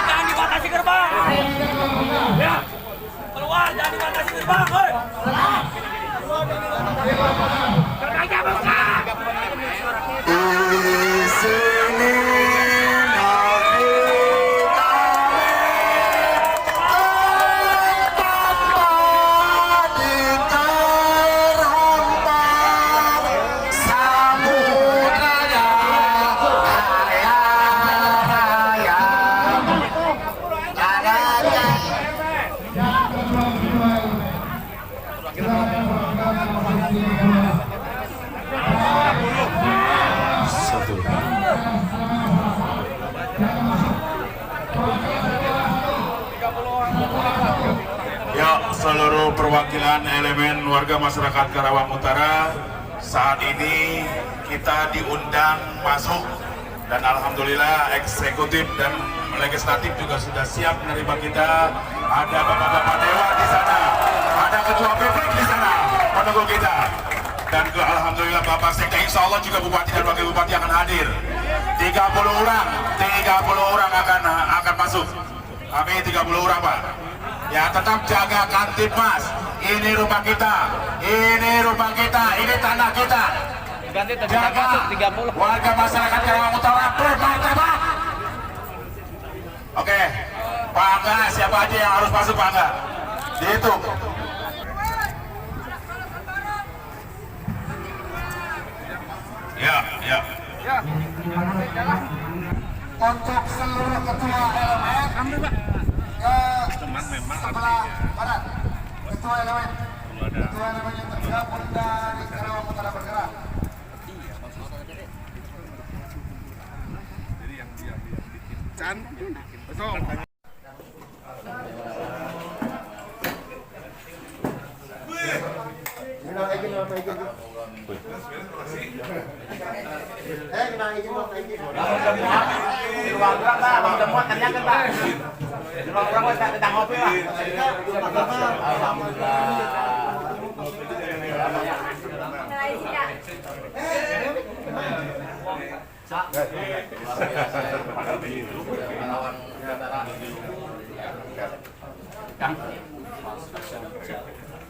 Jangan dibatasi gerbang. Ya. Keluar, jangan dibatasi gerbang, woi. Gerbangnya buka. Ya, seluruh perwakilan elemen warga masyarakat Karawang Utara, saat ini kita diundang masuk dan alhamdulillah eksekutif dan legislatif juga sudah siap menerima kita. Ada bapak-bapak dewan di sana, ada ketua PPK di sana menunggu kita, dan alhamdulillah Bapak Sekda insya Allah juga bupati dan wakil bupati akan hadir. 30 orang akan masuk. Kami 30 orang, Pak. Ya, tetap jaga Kantipmas. Ini rumah kita, ini tanah kita. Jaga warga masyarakat Karawang Utara bermartabat. Oke, bangga siapa aja yang harus masuk, bangga. Dihitung. Ya. Untuk seluruh ketua elemen sebelah barat, ketua elemen yang tergabung dari Karawang Utara bergerak. Jadi yang bikin Chan, besok.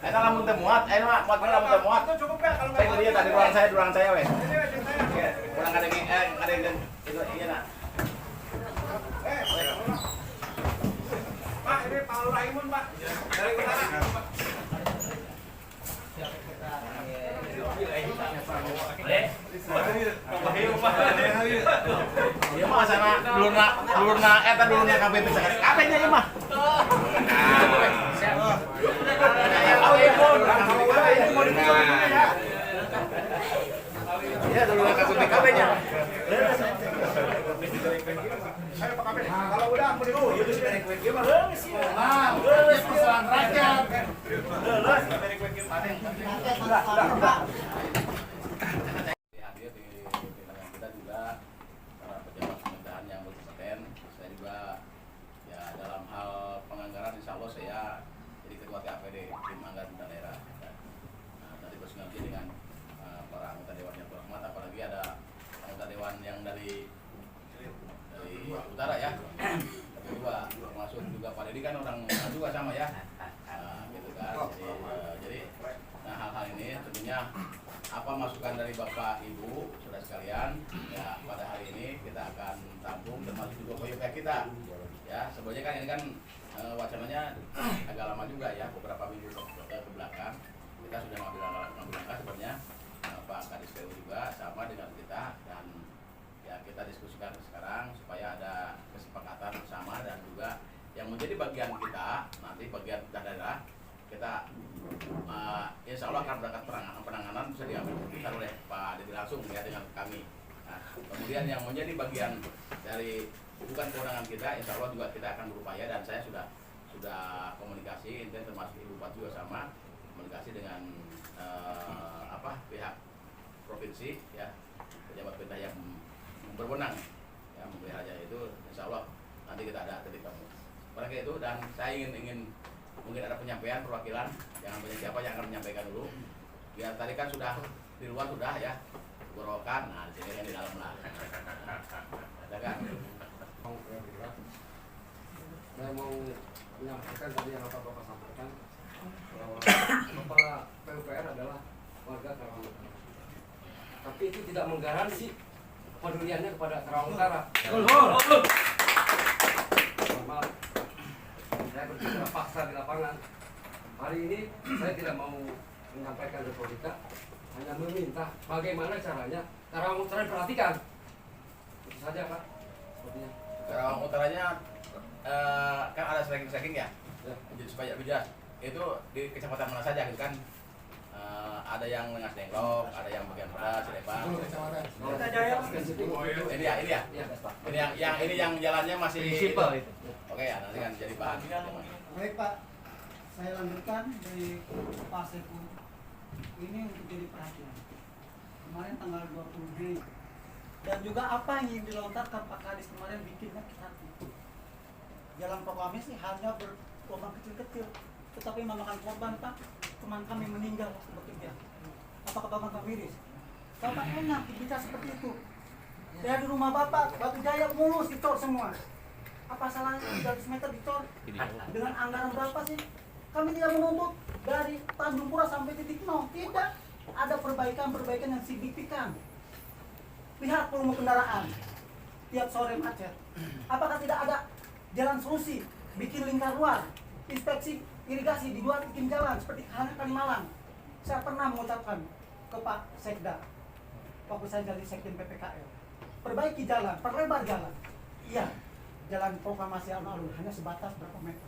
Enak lamun teu muat, enak muat lamun teu muat. Cukup kan kalau saya lihat tadi ruang saya weh. Kurang ada itu iya nak. Pak, ini Pak Raimun, Pak. Dari utara. Iya mah sana dulurna eta dulurna KBP sakit. Kabehnya ieu mah. Iya dulu KBP KBP-nya. Kalau udah aku dulu, itu sih dari kue gimana? Geus persoalan rakyat. Geus dari kue gimana? Sudah. Hadir di pimpinan kita juga para pejabat pemerintahan yang berkompeten. Saya juga ya dalam hal penganggaran insya Allah saya jadi ketua TAPD tim anggaran daerah. Nah, tadi bersinergi dengan para anggota dewan yang berhormat, apalagi ada anggota dewan yang dari utara ya. Kedua termasuk juga Pak Dedi kan orang juga sama ya. Gitu kan. Jadi hal-hal ini tentunya apa masukan dari Bapak Ibu saudara sekalian ya, pada hari ini kita akan tampung termasuk juga PYP kita ya. Sebenarnya kan ini kan wacananya agak lama juga ya, beberapa minggu ke belakang kita sudah ngambil langkah sebenarnya. Pak Kadis PU juga sama dengan kita, dan ya kita diskusikan sekarang supaya ada kesepakatan bersama, dan juga yang menjadi bagian kita nanti bagian daerah kita insya Allah akan berangkat penanganan bisa diambil keputusan oleh Pak Dedi langsung ya dengan kami. Nah, kemudian yang menjadi bagian dari bukan kewenangan kita, insya Allah juga kita akan berupaya, dan saya sudah komunikasi, intinya termasuk Ibu Bupati juga sama komunikasi dengan pihak provinsi ya, pejabat pemerintah yang berwenang ya memelihara itu, insya Allah nanti kita ada titik temu. Oleh itu, dan saya ingin mungkin ada penyampaian perwakilan, jangan banyak siapa yang akan menyampaikan dulu. Ya tadi kan sudah di luar sudah ya, gorokan. tidak menggaransi kepeduliannya kepada Karawang Utara. Maaf, saya berbicara fakta di lapangan. Hari ini saya tidak mau menyampaikan retorika, hanya meminta bagaimana caranya Karawang Utara diperhatikan. Itu saja Pak. Sepertinya. Karawang Utaranya kan ada ranking ya, jadi supaya bijak itu di kecamatan mana saja gitu kan. Ada yang Lengas Denglok, ada yang bagian Beras, Cirebang. Ini ya. Ini yang jalannya masih simpel itu. Oke ya, nanti kan jadi bahan. Baik Pak, saya lanjutkan dari Pak Seku. Ini untuk jadi perhatian. Kemarin tanggal 20 Mei dan juga apa yang dilontarkan Pak Kadis kemarin bikin sakit hati. Jalan proklamasi hanya berkorban kecil-kecil, tetapi memakan korban Pak. Teman kami meninggal bekerja. Apakah Bapak miris? Bapak enak bicara seperti itu. Dari rumah Bapak, Batu Jaya mulus dicor semua. Apa salahnya 300 meter dicor? Dengan anggaran berapa sih? Kami tidak menuntut dari Tanjung Pura sampai titik nol. Tidak. Ada perbaikan-perbaikan yang signifikan. Lihat volume kendaraan. Tiap sore macet. Apakah tidak ada jalan solusi? Bikin lingkar luar. Inspeksi irigasi di 2 titik jalan seperti halnya Kalimalang. Saya pernah mengucapkan ke Pak Sekda waktu saya jadi Sekjen PPKL, perbaiki jalan, perlebar jalan. Iya, jalan proklamasi alun-alun hanya sebatas berapa meter.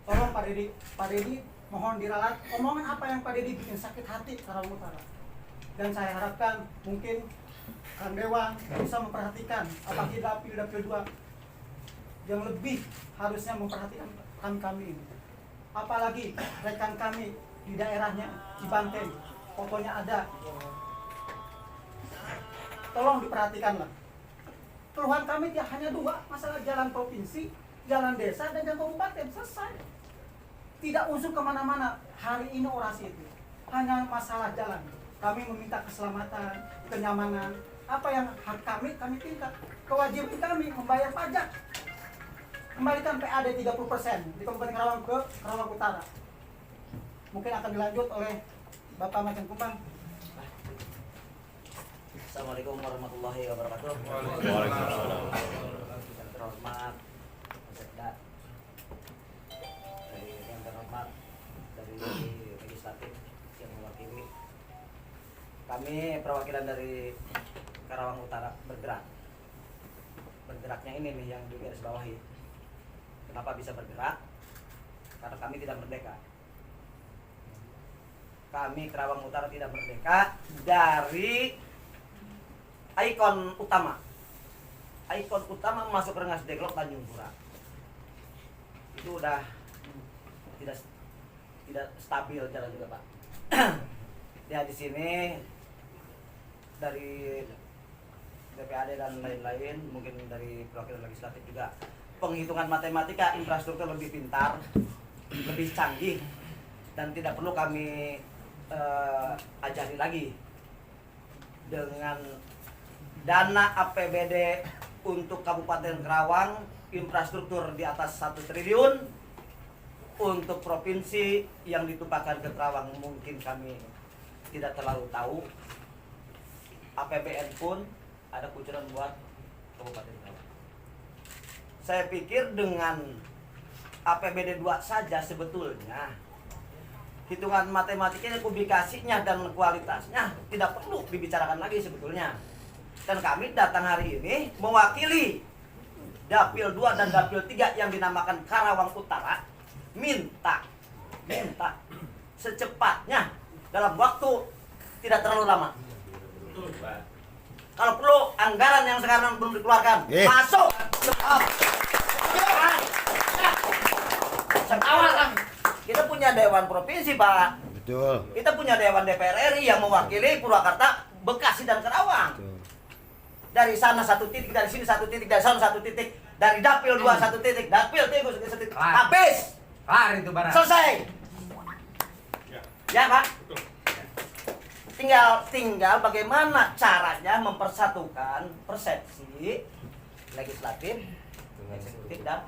Tolong Pak Dedi mohon diralat. Omongan apa yang Pak Dedi bikin sakit hati Karawang Utara. Dan saya harapkan mungkin Kang Dewan bisa memperhatikan apabila Pilda 2 yang lebih harusnya memperhatikan kami ini. Apalagi rekan kami di daerahnya Cibanteng, fotonya ada. Tolong diperhatikanlah. Keluhan kami hanya 2, masalah jalan provinsi, jalan desa, dan jalan kabupaten. Selesai. Tidak unsur kemana-mana. Hari ini orasi itu hanya masalah jalan. Kami meminta keselamatan, kenyamanan. Apa yang hak kami minta. Kewajiban kami membayar pajak. Kembalikan PAD 30% di Kabupaten Karawang ke Karawang Utara. Mungkin akan dilanjut oleh Bapak Macan Kumbang. Assalamualaikum warahmatullahi wabarakatuh. Waalaikumsalam. Yang terhormat Sekda, yang terhormat dari legislatif yang mewakili kami, perwakilan dari Karawang Utara bergerak. Bergeraknya ini nih yang di garis bawahi. Kenapa bisa bergerak? Karena kami tidak merdeka. Kami Karawang Utara tidak merdeka dari ikon utama. Ikon utama masuk Rengas Dengklok Tanjung Pura. Itu udah tidak stabil jalan juga, Pak. Ya di sini dari DPAD dan lain-lain, mungkin dari perwakilan legislatif juga, penghitungan matematika infrastruktur lebih pintar, lebih canggih, dan tidak perlu kami ajari lagi. Dengan dana APBD untuk Kabupaten Karawang, infrastruktur di atas 1 triliun, untuk provinsi yang ditumpahkan ke Karawang mungkin kami tidak terlalu tahu. APBN pun ada kucuran buat Kabupaten Karawang. Saya pikir dengan APBD 2 saja sebetulnya hitungan matematikanya, publikasinya, dan kualitasnya tidak perlu dibicarakan lagi sebetulnya. Dan kami datang hari ini mewakili Dapil 2 dan Dapil 3 yang dinamakan Karawang Utara, minta secepatnya dalam waktu tidak terlalu lama. Kalau perlu anggaran yang sekarang belum dikeluarkan masuk. Awal kan kita punya Dewan Provinsi, Pak. Betul. Kita punya Dewan DPR RI yang mewakili Purwakarta, Bekasi, dan Karawang. Betul. Dari sana 1 titik, dari sini 1 titik, dari sana 1 titik, dari Dapil 2 1 titik, Dapil 3 1 titik. Habis. Kelar itu barang. Selesai. Ya, Pak. Tinggal bagaimana caranya mempersatukan persepsi legislatif, eksekutif, dan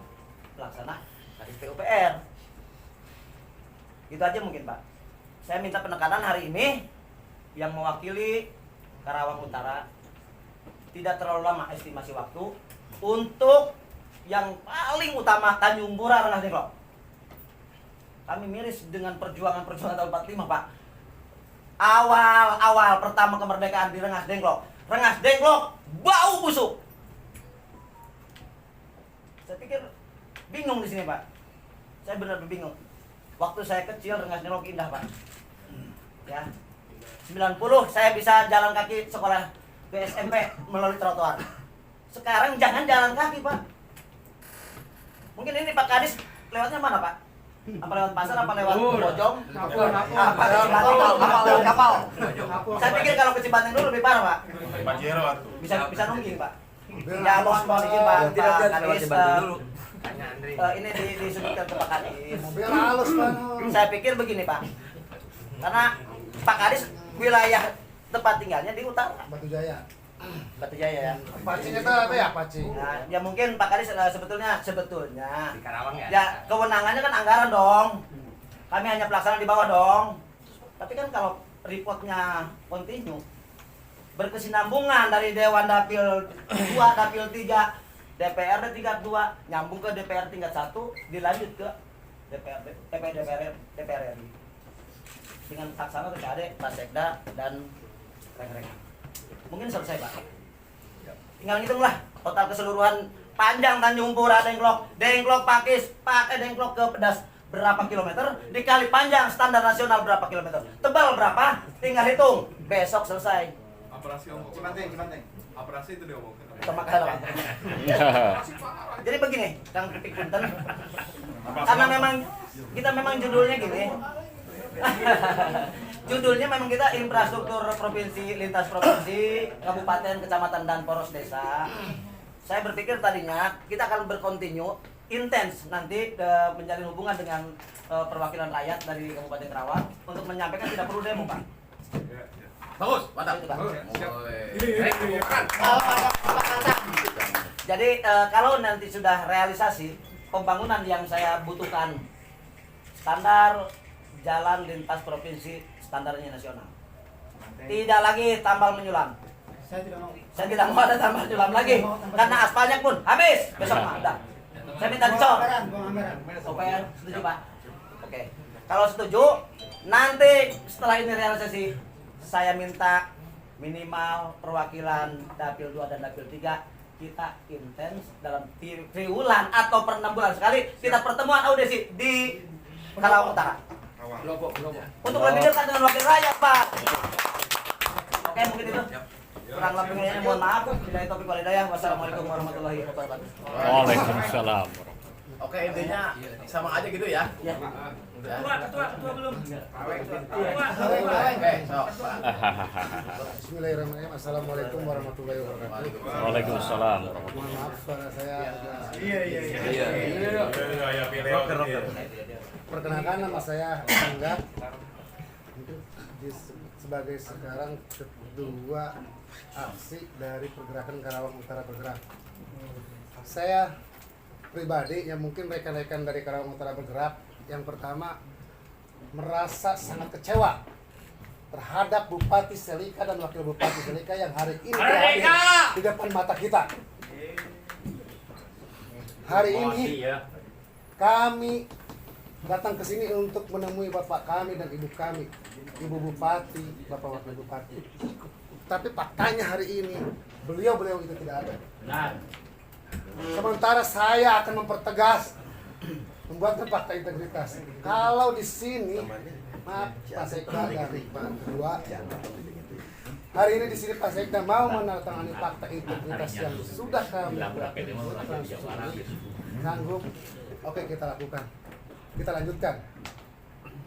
pelaksana dari PUPR. Gitu aja mungkin, Pak. Saya minta penekanan hari ini yang mewakili Karawang Utara tidak terlalu lama estimasi waktu untuk yang paling utama Tanjung Pura Rengas Dengklok. Kami miris dengan perjuangan tahun 45, Pak. Awal pertama kemerdekaan di Rengas Dengklok. Rengas Dengklok bau busuk. Saya pikir bingung di sini, Pak. Saya benar-benar bingung. Waktu saya kecil Rengas Dengklok indah, Pak. Ya. 90 saya bisa jalan kaki sekolah ke SMP melalui trotoar. Sekarang jangan jalan kaki, Pak. Mungkin ini Pak Kadis lewatnya mana, Pak? Apa lewat pasar, apa lewat Bojong? Apa lewat kapal? Saya pikir kalau ke Cibateng dulu lebih parah, Pak. Pajero atuh. Bisa nungging, Pak. Ya, mohon izin, Pak. Tidak Kadis. Ini disebutkan ke Pak Kadis. Biar halus, Pak. Saya pikir begini, Pak. Karena Pak Kadis wilayah tempat tinggalnya di utara. Batu Jaya. Batu Jaya ya. Pacinya itu apa ya, Paci? Nah, ya mungkin Pak Kadis sebetulnya Di Karawang ya. ya kewenangannya kan anggaran dong. Kami hanya pelaksana di bawah dong. Tapi kan kalau reportnya kontinu berkesinambungan dari Dewan Dapil 2, Dapil 3, DPRD tingkat 2 nyambung ke DPR tingkat 1 dilanjut ke DPR RI dengan taksana TKD, Pasekda dan rekan-rekan. Mungkin selesai, Pak. Tinggal hitunglah total keseluruhan panjang Tanjung Pura Dengklok Pakis pakai Dengklok ke Pedas berapa kilometer dikali panjang standar nasional berapa kilometer, tebal berapa, tinggal hitung, besok selesai. Operasi omong. Cibateng. Operasi itu diomongkan. Sama kalah. Jadi begini, Kang Pipik Punten. Karena kita memang judulnya gini. Judulnya memang kita infrastruktur provinsi, lintas provinsi, kabupaten, kecamatan, dan poros desa. Saya berpikir tadinya kita akan berkontinu intens nanti menjalin hubungan dengan perwakilan rakyat dari Kabupaten Karawang untuk menyampaikan tidak perlu demo, Pak. Bagus, mantap. Itu, Pak. Jadi kalau nanti sudah realisasi pembangunan yang saya butuhkan, standar jalan lintas provinsi standarnya nasional. Tidak lagi tambal menyulam. Saya tidak mau. Saya tidak mau ada tambal menyulam lagi. Karena aspalnya pun habis. Besok mah udah. Saya minta dicor. Supaya setuju, Pak. Oke. Kalau setuju, nanti setelah ini realisasi, saya minta minimal perwakilan Dapil 2 dan Dapil 3 kita intens dalam triwulan atau per 6 bulan sekali kita pertemuan audisi di Karawang Utara. Untuk lebih dekat dengan wakil rakyat, Pak. Oke, mungkin itu. Kurang lebihnya mohon maaf. Bila topik walidayah. Wassalamualaikum warahmatullahi wabarakatuh. Waalaikumsalam. Oke, intinya sama aja gitu ya. Ya. Ketua belum. Oke, sok, Pak. Bismillahirrahmanirrahim. Assalamualaikum warahmatullahi wabarakatuh. Waalaikumsalam. Mohon maaf suara saya. Perkenalkan nama saya Angga. Sebagai sekarang ketua aksi dari pergerakan Karawang Utara Bergerak. Saya pribadi yang mungkin rekan-rekan dari Karawang Utara Bergerak yang pertama merasa sangat kecewa terhadap Bupati Selika dan Wakil Bupati Selika yang hari ini berhadir di depan mata kita. Hari ini kami datang ke sini untuk menemui bapak kami dan ibu kami, ibu bupati, bapak wakil bupati. Tapi faktanya hari ini beliau itu tidak ada. Sementara saya akan mempertegas, membuatkan fakta integritas. Kalau di sini, maaf Pak Sekda dan Pak Ketua, hari ini di sini Pak Sekda mau menandatangani fakta integritas yang sudah kami sanggup. Oke, kita lakukan. Kita lanjutkan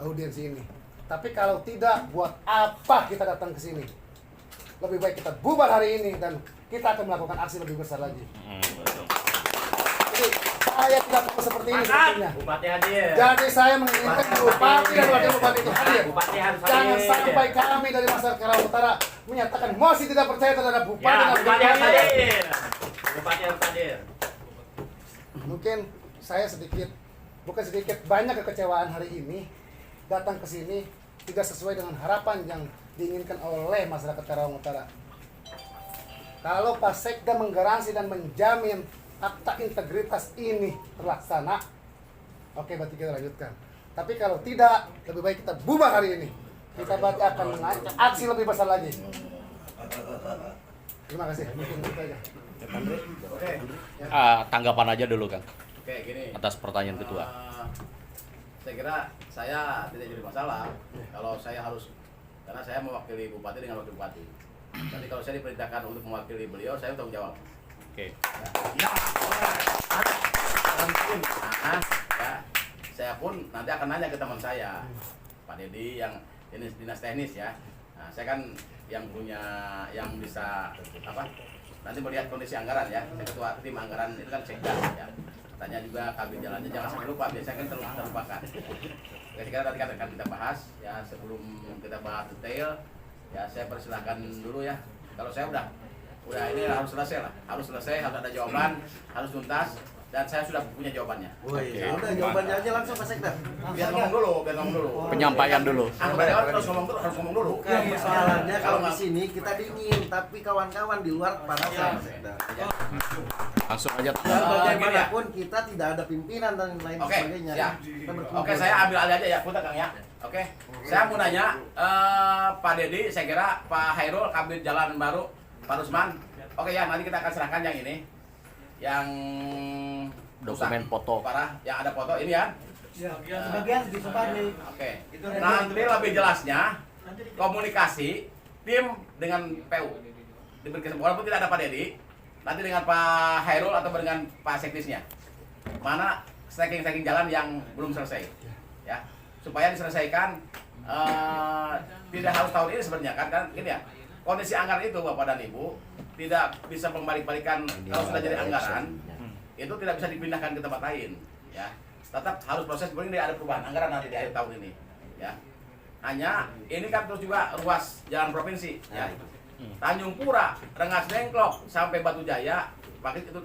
audiensi ini. Tapi kalau tidak, buat apa kita datang ke sini? Lebih baik kita bubar hari ini dan kita akan melakukan aksi lebih besar lagi. Jadi saya tidak mau seperti ini sebetulnya. Bupati hadir. Jadi saya menginginkan bupati dan wakil bupati itu hadir. Bupati harus hadir. Jangan sampai kami dari masyarakat Karawang Utara menyatakan mosi tidak percaya terhadap bupati dan wakil Bupati harus bupati. hadir. Bupati harus hadir. Mungkin saya banyak kekecewaan hari ini datang ke sini tidak sesuai dengan harapan yang diinginkan oleh masyarakat Karawang Utara. Kalau Pak Sekda menggaransi dan menjamin akta integritas ini terlaksana, oke berarti kita lanjutkan. Tapi kalau tidak, lebih baik kita bubar hari ini. Kita berarti akan mengancam aksi lebih besar lagi. Terima kasih. Mungkin itu aja. Tanggapan aja dulu Kang Oke, gini. atas pertanyaan ketua. Saya kira saya tidak jadi masalah kalau saya harus, karena saya mewakili bupati dengan wakil bupati. Jadi kalau saya diperintahkan untuk mewakili beliau, saya tanggung jawab. Oke. Ya, ya, saya pun nanti akan nanya ke teman saya, Pak Dedi yang ini dinas teknis ya. Nah, saya kan yang punya, yang bisa apa? Nanti melihat kondisi anggaran ya. Saya ketua tim anggaran itu kan Sekda ya. Tanya juga kabin jalannya, jangan sampai lupa, biasanya kan terlupakan. Oke, sekarang nanti akan kita bahas ya, sebelum kita bahas detail ya, saya persilahkan dulu ya. Kalau saya udah ini harus selesai lah, harus selesai, harus ada jawaban, harus tuntas, dan saya sudah punya jawabannya. Udah jawabannya aja langsung Pak Sekda. Biar ngomong dulu. Penyampaian dulu. Harus ngomong dulu. Ya, persoalannya kalau di sini kita dingin, tapi kawan-kawan di luar panasan Pak Sekda. Langsung aja. Bagaimanapun kita tidak ada pimpinan dan lain Oke, sebagainya. ya. Kita berkumpul. Oke, saya ambil alih aja ya, putar Kang ya. Oke. Saya mau nanya, Pak Dedi, saya kira Pak Hairul, Kabid Jalan Baru, Pak Rusman. Oke ya, nanti kita akan serahkan yang ini. Yang Dokumen rusak, foto. parah, yang ada foto ini ya. Sebagian di Supari. Oke. Nanti lebih jelasnya komunikasi tim dengan PU. Diberi kesempatan, walaupun tidak ada Pak Dedi, nanti dengan Pak Hairul atau dengan Pak Sekdisnya. Mana stacking jalan yang belum selesai. Ya. Supaya diselesaikan tidak harus tahun ini sebenarnya kan ini ya. Kondisi anggaran itu Bapak dan Ibu tidak bisa membalik-balikan kalau sudah jadi anggaran itu tidak bisa dipindahkan ke tempat lain ya. Tetap harus proses ini ada perubahan anggaran nanti di akhir tahun ini ya. Hanya ini kan terus juga ruas jalan provinsi ya. Tanjung Pura, Rengas Dengklok sampai Batu Jaya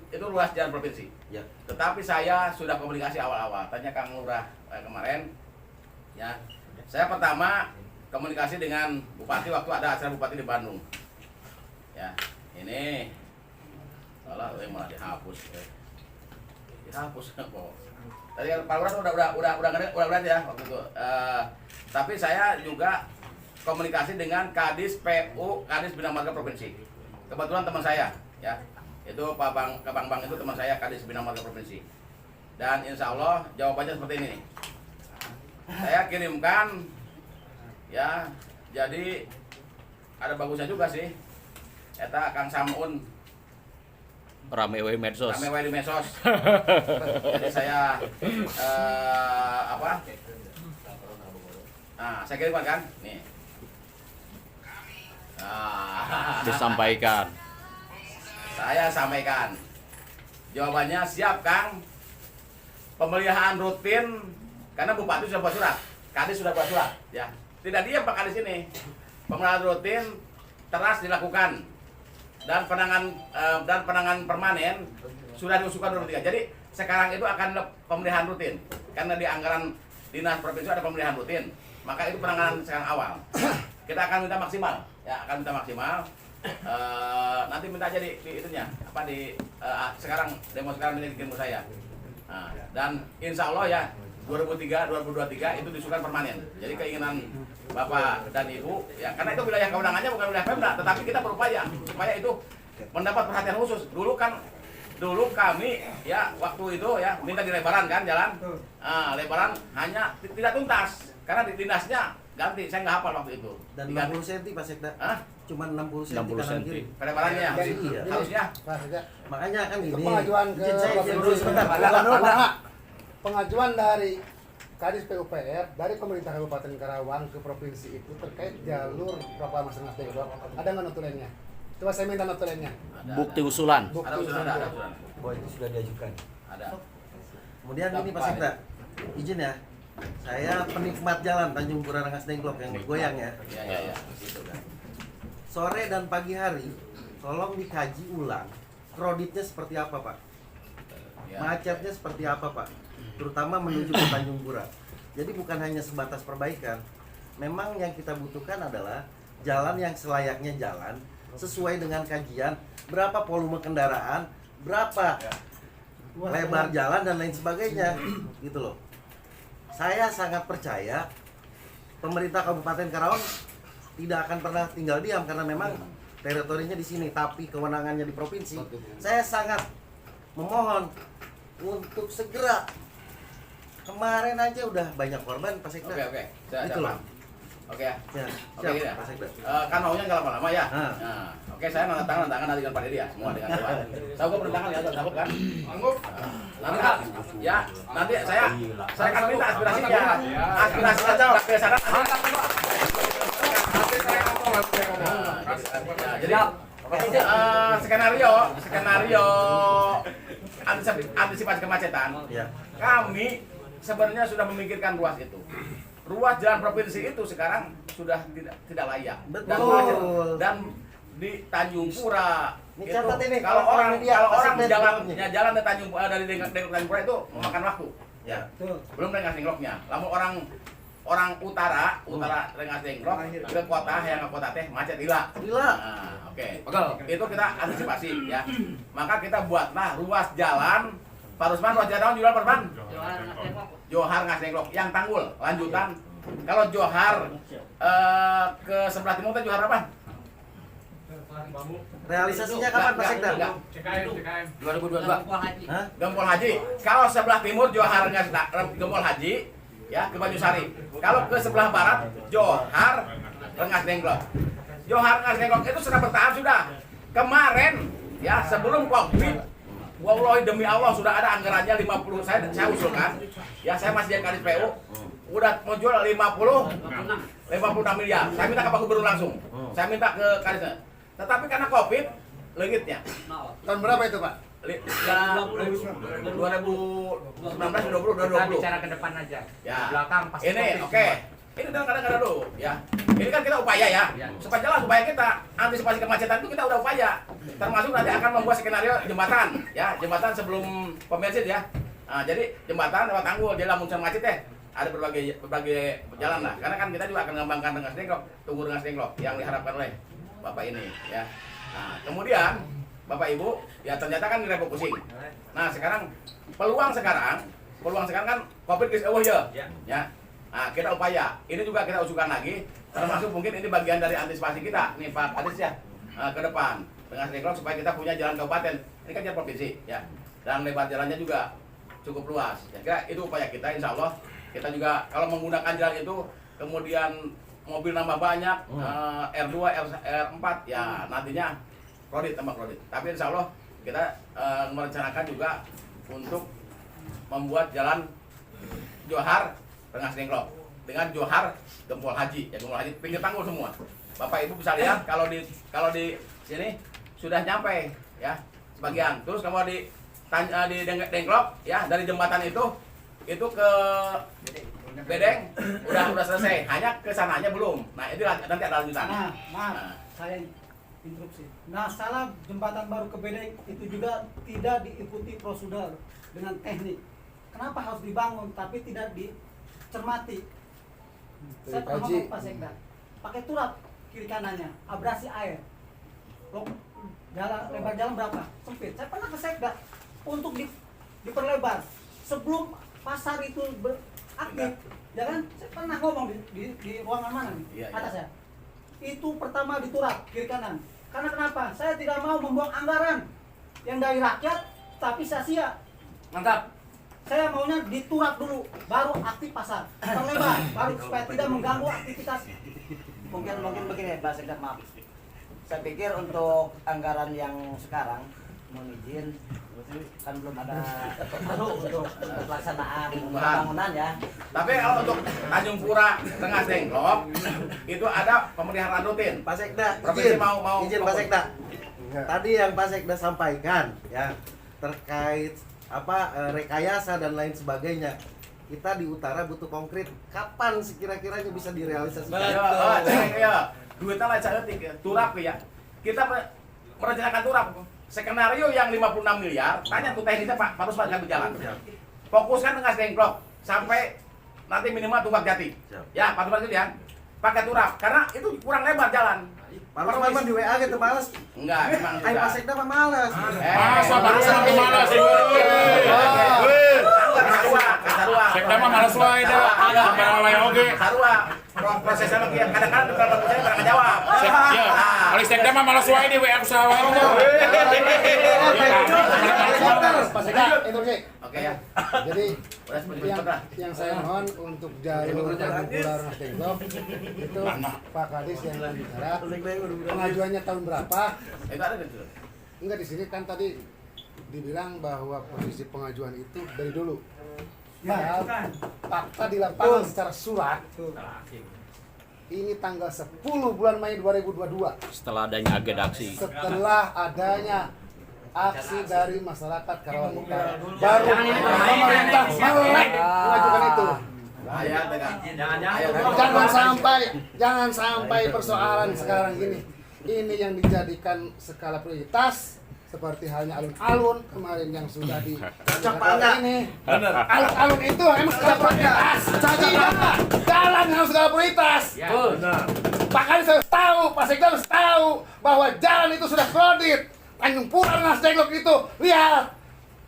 itu ruas jalan provinsi. Ya. Tetapi saya sudah komunikasi awal-awal. Tanya Kang Lurah kemarin ya. Saya pertama komunikasi dengan bupati waktu ada acara bupati di Bandung. Ya, ini salah malah dihapus. Dihapus kok. Tadi Pak Lurah udah lihat ya waktu itu. Tapi saya juga komunikasi dengan Kadis PU, Kadis Bina Marga Provinsi. Kebetulan teman saya ya. Itu Pak Bang itu teman saya Kadis Bina Marga Provinsi. Dan insya Allah jawabannya seperti ini. Saya kirimkan ya, jadi ada bagusnya juga sih. Eta Kang Samun Rame we medsos. di medsos. Jadi saya Nah, saya kirimkan kan? Nih. Disampaikan. Saya sampaikan. Jawabannya siap, Kang. Pemeliharaan rutin karena Bupati sudah buat surat, Kadis sudah buat surat, ya. Tidak diam Pak Kadis ini. Pemeliharaan rutin teras dilakukan dan penanganan permanen sudah diusulkan 2023. Jadi sekarang itu akan pemeliharaan rutin karena di anggaran dinas provinsi ada pemeliharaan rutin. Maka itu penanganan sekarang awal. Kita akan minta maksimal, ya akan minta maksimal. Nanti minta aja di itunya apa sekarang demo sekarang ini dikirim ke saya. Nah, dan insya Allah ya 2023 itu disusulkan permanen. Jadi keinginan Bapak dan Ibu ya, karena itu wilayah kewenangannya bukan wilayah Pemda, tetapi kita berupaya supaya itu mendapat perhatian khusus. Dulu kami ya waktu itu ya minta dilebaran kan jalan, lebaran hanya tidak tuntas karena di dinasnya ganti, saya nggak hafal waktu itu. Dan 60 cm Pak Sekda. Cuma 60 cm kanan kiri. Lebarannya ya, Iya. harusnya. Makanya kan Itu gini. pengajuan ke Izin saya dulu sebentar. pengajuan dari Kadis PUPR dari pemerintah Kabupaten Karawang ke provinsi itu terkait jalur proklamasi Rengas Dengklok. Ada nggak notulennya? Coba saya minta notulennya. Bukti usulan. Ada usulan, ada usulan. Oh, itu sudah diajukan. Ada. Kemudian ini Pak Sekda, izin ya. Saya penikmat jalan Tanjung Pura Rengas Dengklok yang bergoyang ya. Iya. Gitu kan. Sore dan pagi hari, tolong dikaji ulang kreditnya seperti apa Pak? Ya. Macetnya seperti apa Pak? Terutama menuju ke Tanjung Pura. Jadi bukan hanya sebatas perbaikan. Memang yang kita butuhkan adalah jalan yang selayaknya jalan sesuai dengan kajian berapa volume kendaraan, berapa lebar jalan dan lain sebagainya, gitu loh. Saya sangat percaya pemerintah Kabupaten Karawang tidak akan pernah tinggal diam karena memang teritorinya di sini, tapi kewenangannya di provinsi. Saya sangat memohon untuk segera. Kemarin aja udah banyak korban, Pak Sekda. Oke. Gitu loh. Oke ya. Ya, Oke siap, gitu ya. Pak Sekda. Kan maunya nggak lama-lama ya. Ah. Nah, oke saya nanda tangan nanti dengan Pak Dedi ya, semua dengan Dewan. Sanggup bertangan ya, sanggup kan? Sanggup. Nanti ya, nanti saya akan minta aspirasinya. Aspirasi saja ke sana. Jadi skenario antisipasi kemacetan. Ya. Kami sebenarnya sudah memikirkan ruas itu. Ruas jalan provinsi itu sekarang sudah tidak layak. Betul. Dan di Tanjung Pura Ini itu, catat ini, kalau orang media, jalan dari Tanjung Tanjung Pura itu memakan waktu. Ya. Tuh. Belum Rengas Dengkloknya. Lamun orang utara Rengas Dengklok ke kota yang ke kota teh macet gila. Nah, oke. Itu kita antisipasi ya. Maka kita buatlah ruas jalan Pak Rusman, ruas jalan jual Pak Johar Rengas Dengklok yang Tanggul lanjutan. Kalau Johar ke sebelah timur itu Johar apa? Realisasinya kapan Pak Sekda? CKM 2022. Hah? Gempol Haji. Kalau sebelah timur Johar Gempol Haji ya ke Banyusari. Kalau ke sebelah barat Johar Rengas Dengklok. Johar Rengas Dengklok itu sudah bertahap sudah. Kemarin ya sebelum Covid, wallahi demi Allah sudah ada anggarannya 50. Saya usulkan. Ya saya masih jadi kadis PU. Udah mau jual 56 miliar. Saya minta ke Pak Gubernur langsung. Saya minta ke kadisnya. Tetapi karena Covid, legitnya. Tahun berapa itu, Pak? 2019, 2020. Bicara ke depan aja. Ya. Di belakang pasti Ini Covid oke. semua. Ini kadang-kadang dulu ya. Ini kan kita upaya ya. Supaya jelas upaya kita antisipasi kemacetan itu kita udah upaya. Termasuk nanti akan membuat skenario jembatan ya, jembatan sebelum pom bensin ya. Nah, jadi jembatan lewat Tanggul, jadi lamun macet teh ada berbagai jalan lah. Karena kan kita juga akan mengembangkan Rengas Dengklok, tunggu Rengas Dengklok yang diharapkan oleh Bapak ini ya. Nah, kemudian Bapak Ibu ya ternyata kan direfocusing. Nah, sekarang peluang sekarang kan Covid is over ya. Ya. Nah, kita upaya. Ini juga kita usulkan lagi, termasuk mungkin ini bagian dari antisipasi kita nih Pak Kadis ya. Ke depan Rengas Dengklok supaya kita punya jalan kabupaten. Ini kan jalan provinsi ya. Dan lebar jalannya juga cukup luas. Ya kira itu upaya kita, insya Allah kita juga kalau menggunakan jalan itu kemudian mobil nambah banyak, R2, R4 ya nantinya tambah kredit. Tapi insya Allah kita merencanakan juga untuk membuat jalan Johar Rengas Dengklok dengan Johar Gempol Haji, ya Gempol Haji pinggir Tanggul semua. Bapak Ibu bisa lihat kalau di sini sudah nyampe ya sebagian. Terus kalau di Dengklok ya dari jembatan itu ke Bedeng udah selesai, hanya ke sananya belum. Nah, itu nanti ada lanjutan. Nah, maaf, saya interupsi. Nah, salah jembatan baru ke Bedeng itu juga tidak diikuti prosedur dengan teknik. Kenapa harus dibangun tapi tidak dicermati? Saya pernah ngomong Pak Sekda, pakai turap kiri kanannya, abrasi air. Lebar jalan berapa? Sempit. Saya pernah ke Sekda untuk diperlebar sebelum pasar itu aktif, ya kan? Saya pernah ngomong di ruangan mana nih? Atas ya. Itu pertama diturap kiri kanan. Karena kenapa? Saya tidak mau membuang anggaran yang dari rakyat tapi sia-sia. Mantap. Saya maunya diturap dulu, baru aktif pasar. Perlebar, baru supaya tidak mengganggu aktivitas. Mungkin begini Pak Sekda, maaf. Saya pikir untuk anggaran yang sekarang mohon izin kan belum ada untuk pelaksanaan pembangunan ya. Tapi kalau untuk Tanjung Pura Rengas Dengklok itu ada pemeliharaan rutin. Pak Sekda, Provinsi izin Pak Sekda. Tadi yang Pak Sekda sampaikan ya terkait rekayasa dan lain sebagainya. Kita di utara butuh konkret. Kapan sekira-kiranya bisa direalisasikan? Ya, duitnya lain saya turap ya. Kita merencanakan turap. Skenario yang 56 miliar, tanya tuh teknisnya Pak, harus nggak berjalan. Fokuskan Rengas Dengklok sampai nanti minimal Tumbak Jati. Ya, Pak Tumbak itu ya. Pakai turap karena itu kurang lebar jalan. Males di WA gitu, males. Enggak, memang Ayo juga. Pak Sekda mah males. Masa barusan aku malas sih. Sekda mah malas wae dah. Ada wae oge. Sarua. Prosesnya mah kieu kadang-kadang kalau saya pernah ngejawab. Ya, kalau Sekda mah malas wae di WA aku salah wae tuh. Pak Sekda, interupsi. Oke ya. Jadi Udah seperti itu dah. yang saya mohon untuk jalur Kabupaten Nasdem itu Pak Kadis yang bicara pengajuannya tahun berapa? Itu ada gitu. Enggak, di sini kan tadi dibilang bahwa posisi pengajuan itu dari dulu. Padahal fakta di lapangan secara surat ini tanggal 10 bulan Mei 2022 Setelah adanya agenda aksi. setelah adanya aksi dari masyarakat Karawang Utara baru pemerintah melek mengajukan itu. Ayah dengan Jangan sampai persoalan sekarang ini yang dijadikan skala prioritas seperti halnya alun-alun kemarin yang sudah di ini. Alun-alun itu emang skala prioritas. Jadi jalan harus skala prioritas. Bahkan saya tahu, Pak Sekda harus tahu bahwa jalan itu sudah kredit. Tanjung Pura Nasdem itu, lihat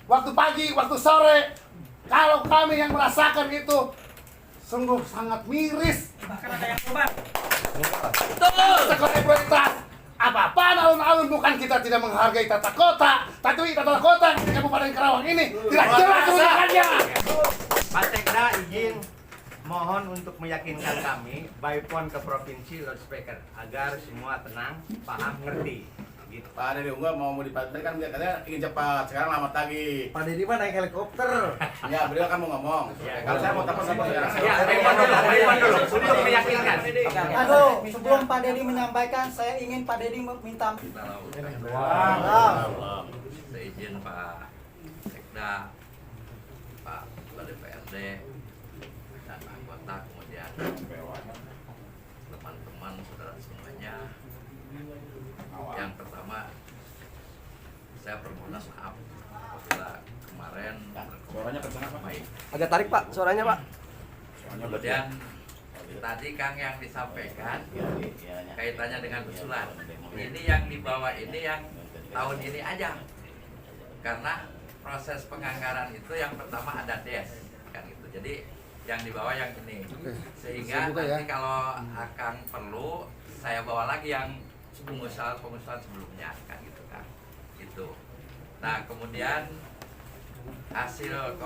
waktu pagi, waktu sore, kalau kami yang merasakan itu sungguh sangat miris. Bahkan ada yang korban. Sekolah prioritas. Apa-apaan alun-alun, bukan kita tidak menghargai tata kota, tapi tata kota di Kabupaten Karawang ini tidak jelas kebijakannya. Pak Sekda izin mohon untuk meyakinkan kami by phone ke provinsi loudspeaker agar semua tenang, paham, ngerti. Gitu. Pak Deddy Unggul mau dipakai kan katanya ingin cepat, sekarang lama lagi. Pak Deddy mah naik helikopter. Ya, beliau kan mau ngomong. Kalau saya mau telepon sama sekarang. Ya, Raymond dulu untuk meyakinkan. Aduh, sebelum Pak Deddy menyampaikan, saya ingin Pak Deddy minta. Seizin Pak Sekda, Pak DPRD, dan anggota, kemudian teman-teman saudara semuanya. Yang pertama, saya permohonan maaf apabila kemarin Suaranya kencang apa? baik. Agak tarik Pak, suaranya Pak. Kemudian tadi Kang yang disampaikan kaitannya dengan usulan. Ini yang dibawa ini yang tahun ini aja. Karena proses penganggaran itu yang pertama ada DES kan gitu. Jadi yang dibawa yang ini. Sehingga nanti kalau akan perlu saya bawa lagi yang pengusaha sebelumnya kan gitu kan. Itu. Nah, kemudian hasil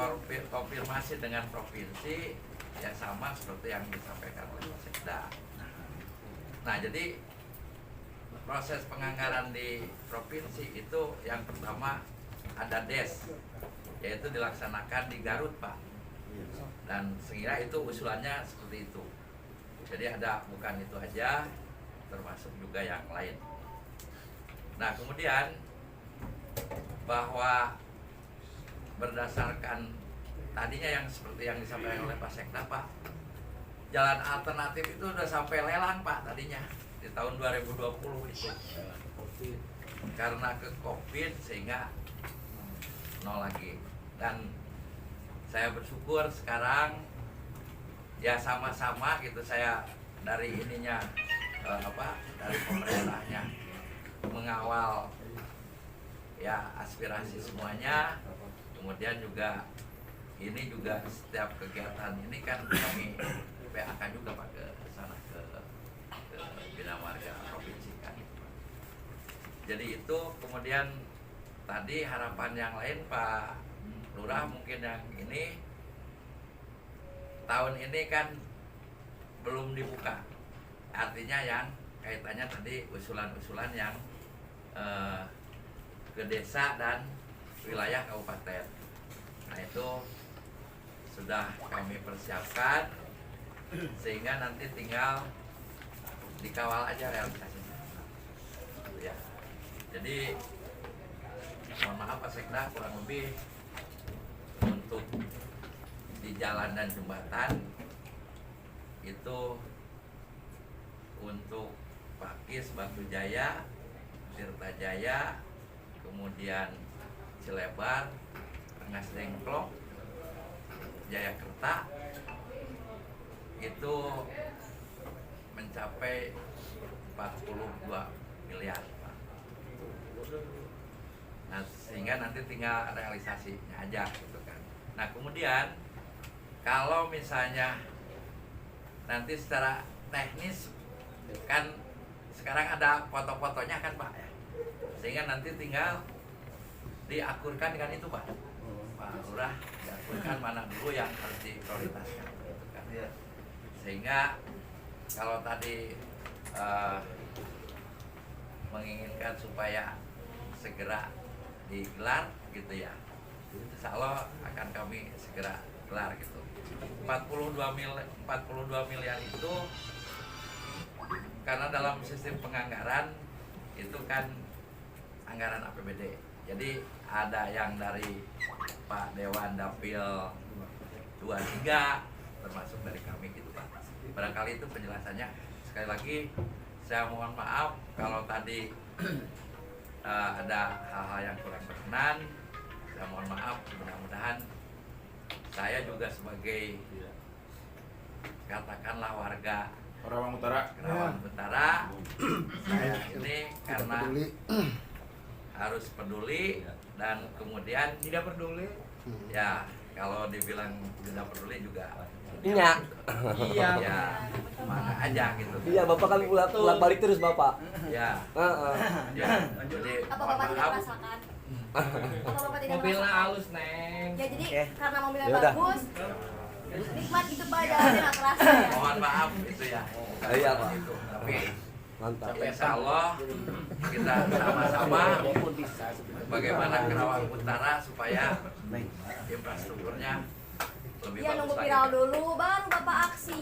konfirmasi dengan provinsi ya sama seperti yang disampaikan oleh Pak Sekda. Nah, jadi proses penganggaran di provinsi itu yang pertama ada DES, yaitu dilaksanakan di Garut, Pak. Dan sehingga itu usulannya seperti itu. Jadi ada bukan itu aja, termasuk juga yang lain. Nah, kemudian bahwa berdasarkan tadinya yang seperti yang disampaikan oleh Pak Sekda, Pak, jalan alternatif itu udah sampai lelang, Pak, tadinya di tahun 2020 itu. Karena ke COVID sehingga nol lagi. Dan saya bersyukur sekarang ya sama-sama gitu, saya dari ininya dari pemerintahnya mengawal ya aspirasi semuanya. Kemudian juga ini juga setiap kegiatan ini kan kami PAK juga Pak ke sana ke Bina Marga Provinsi kan. Jadi itu kemudian tadi harapan yang lain Pak Lurah mungkin yang ini tahun ini kan belum dibuka. Artinya yang kaitannya tadi usulan-usulan yang ke desa dan wilayah kabupaten. Nah, itu sudah kami persiapkan sehingga nanti tinggal dikawal aja realisasinya. Ya. Jadi mohon maaf Pak Sekda, kurang lebih untuk di jalan dan jembatan itu untuk Pakis, Batu Jaya, Tirta Jaya, kemudian Cilebar, Rengas Dengklok, Jayakerta itu mencapai 42 miliar, Pak. Nah, sehingga nanti tinggal realisasinya aja gitu kan. Nah, kemudian kalau misalnya nanti secara teknis kan sekarang ada foto-fotonya kan Pak ya, sehingga nanti tinggal diakurkan dengan itu Pak. Pak Lurah diakurkan mana dulu yang harus diprioritaskan gitu kan. Sehingga kalau tadi menginginkan supaya segera digelar gitu ya, insya Allah akan kami segera gelar gitu. 42 miliar itu karena dalam sistem penganggaran itu kan anggaran APBD. Jadi ada yang dari Pak Dewan Dapil 23 termasuk dari kami gitu Pak. Barangkali itu penjelasannya. Sekali lagi saya mohon maaf kalau tadi ada hal-hal yang kurang berkenan. Saya mohon maaf, mudah-mudahan saya juga sebagai katakanlah warga Karawang Utara. Saya ini karena harus peduli dan kemudian tidak peduli. Ya, kalau dibilang tidak peduli juga Iya. Iya. Ya, mana aja gitu. Iya, Bapak kan bolak-balik terus, Bapak. Ya. Ya, jadi Apa Bapak tidak merasakan? Apa Bapak tidak Mobilnya merasakan? halus, Neng. Ya jadi karena mobilnya Yaudah. bagus, nikmat gitu Pak, jalannya nggak kerasa ya. Mohon maaf itu ya. Iya, Pak. Gitu. Tapi Mantap. insya Allah kita sama-sama bagaimana Karawang Utara supaya infrastrukturnya lebih Iya, bagus nunggu lagi. viral dulu, baru Bapak aksi.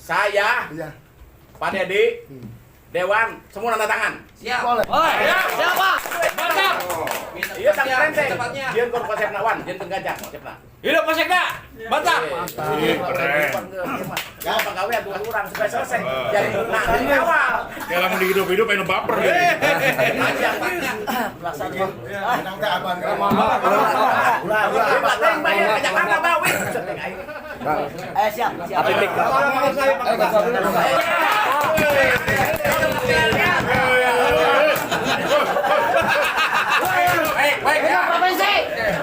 Saya, Pak Dedi, Dewan, semua tanda tangan. Siap. Boleh. Siapa? Mantap. Iya, tangan renteng. Dia kor Pak Sepnawan, dia tenggajak, Sepna. Hidup Pak Sekda. Mantap. Keren. Ya, pegawai dua orang supaya selesai. Jadi dari awal. Kayak lamun di hidup-hidup pengen baper gitu. Siap, siap.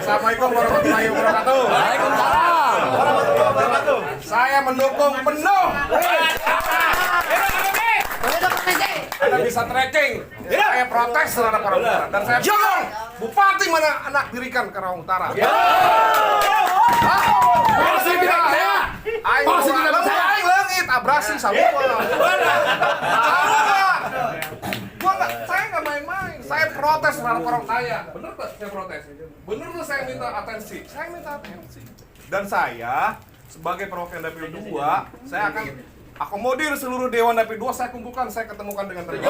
Assalamualaikum warahmatullahi wabarakatuh. Waalaikumsalam. Warahmatullahi wabarakatuh. Saya mendukung penuh. Anda bisa tracking. Saya protes terhadap Karawang Utara dan saya bilang, Bupati mana anak dirikan Karawang Utara? Masih tidak saya. Masih tidak saya. Aing leungit abrasi sama. Saya nggak main-main. Saya protes terhadap orang saya. Bener tuh saya protes. Bener tuh saya minta atensi. Saya minta atensi. Dan saya sebagai perwakilan Dapil 2, saya akan akomodir seluruh Dewan Dapil 2, saya kumpulkan, saya ketemukan dengan mereka.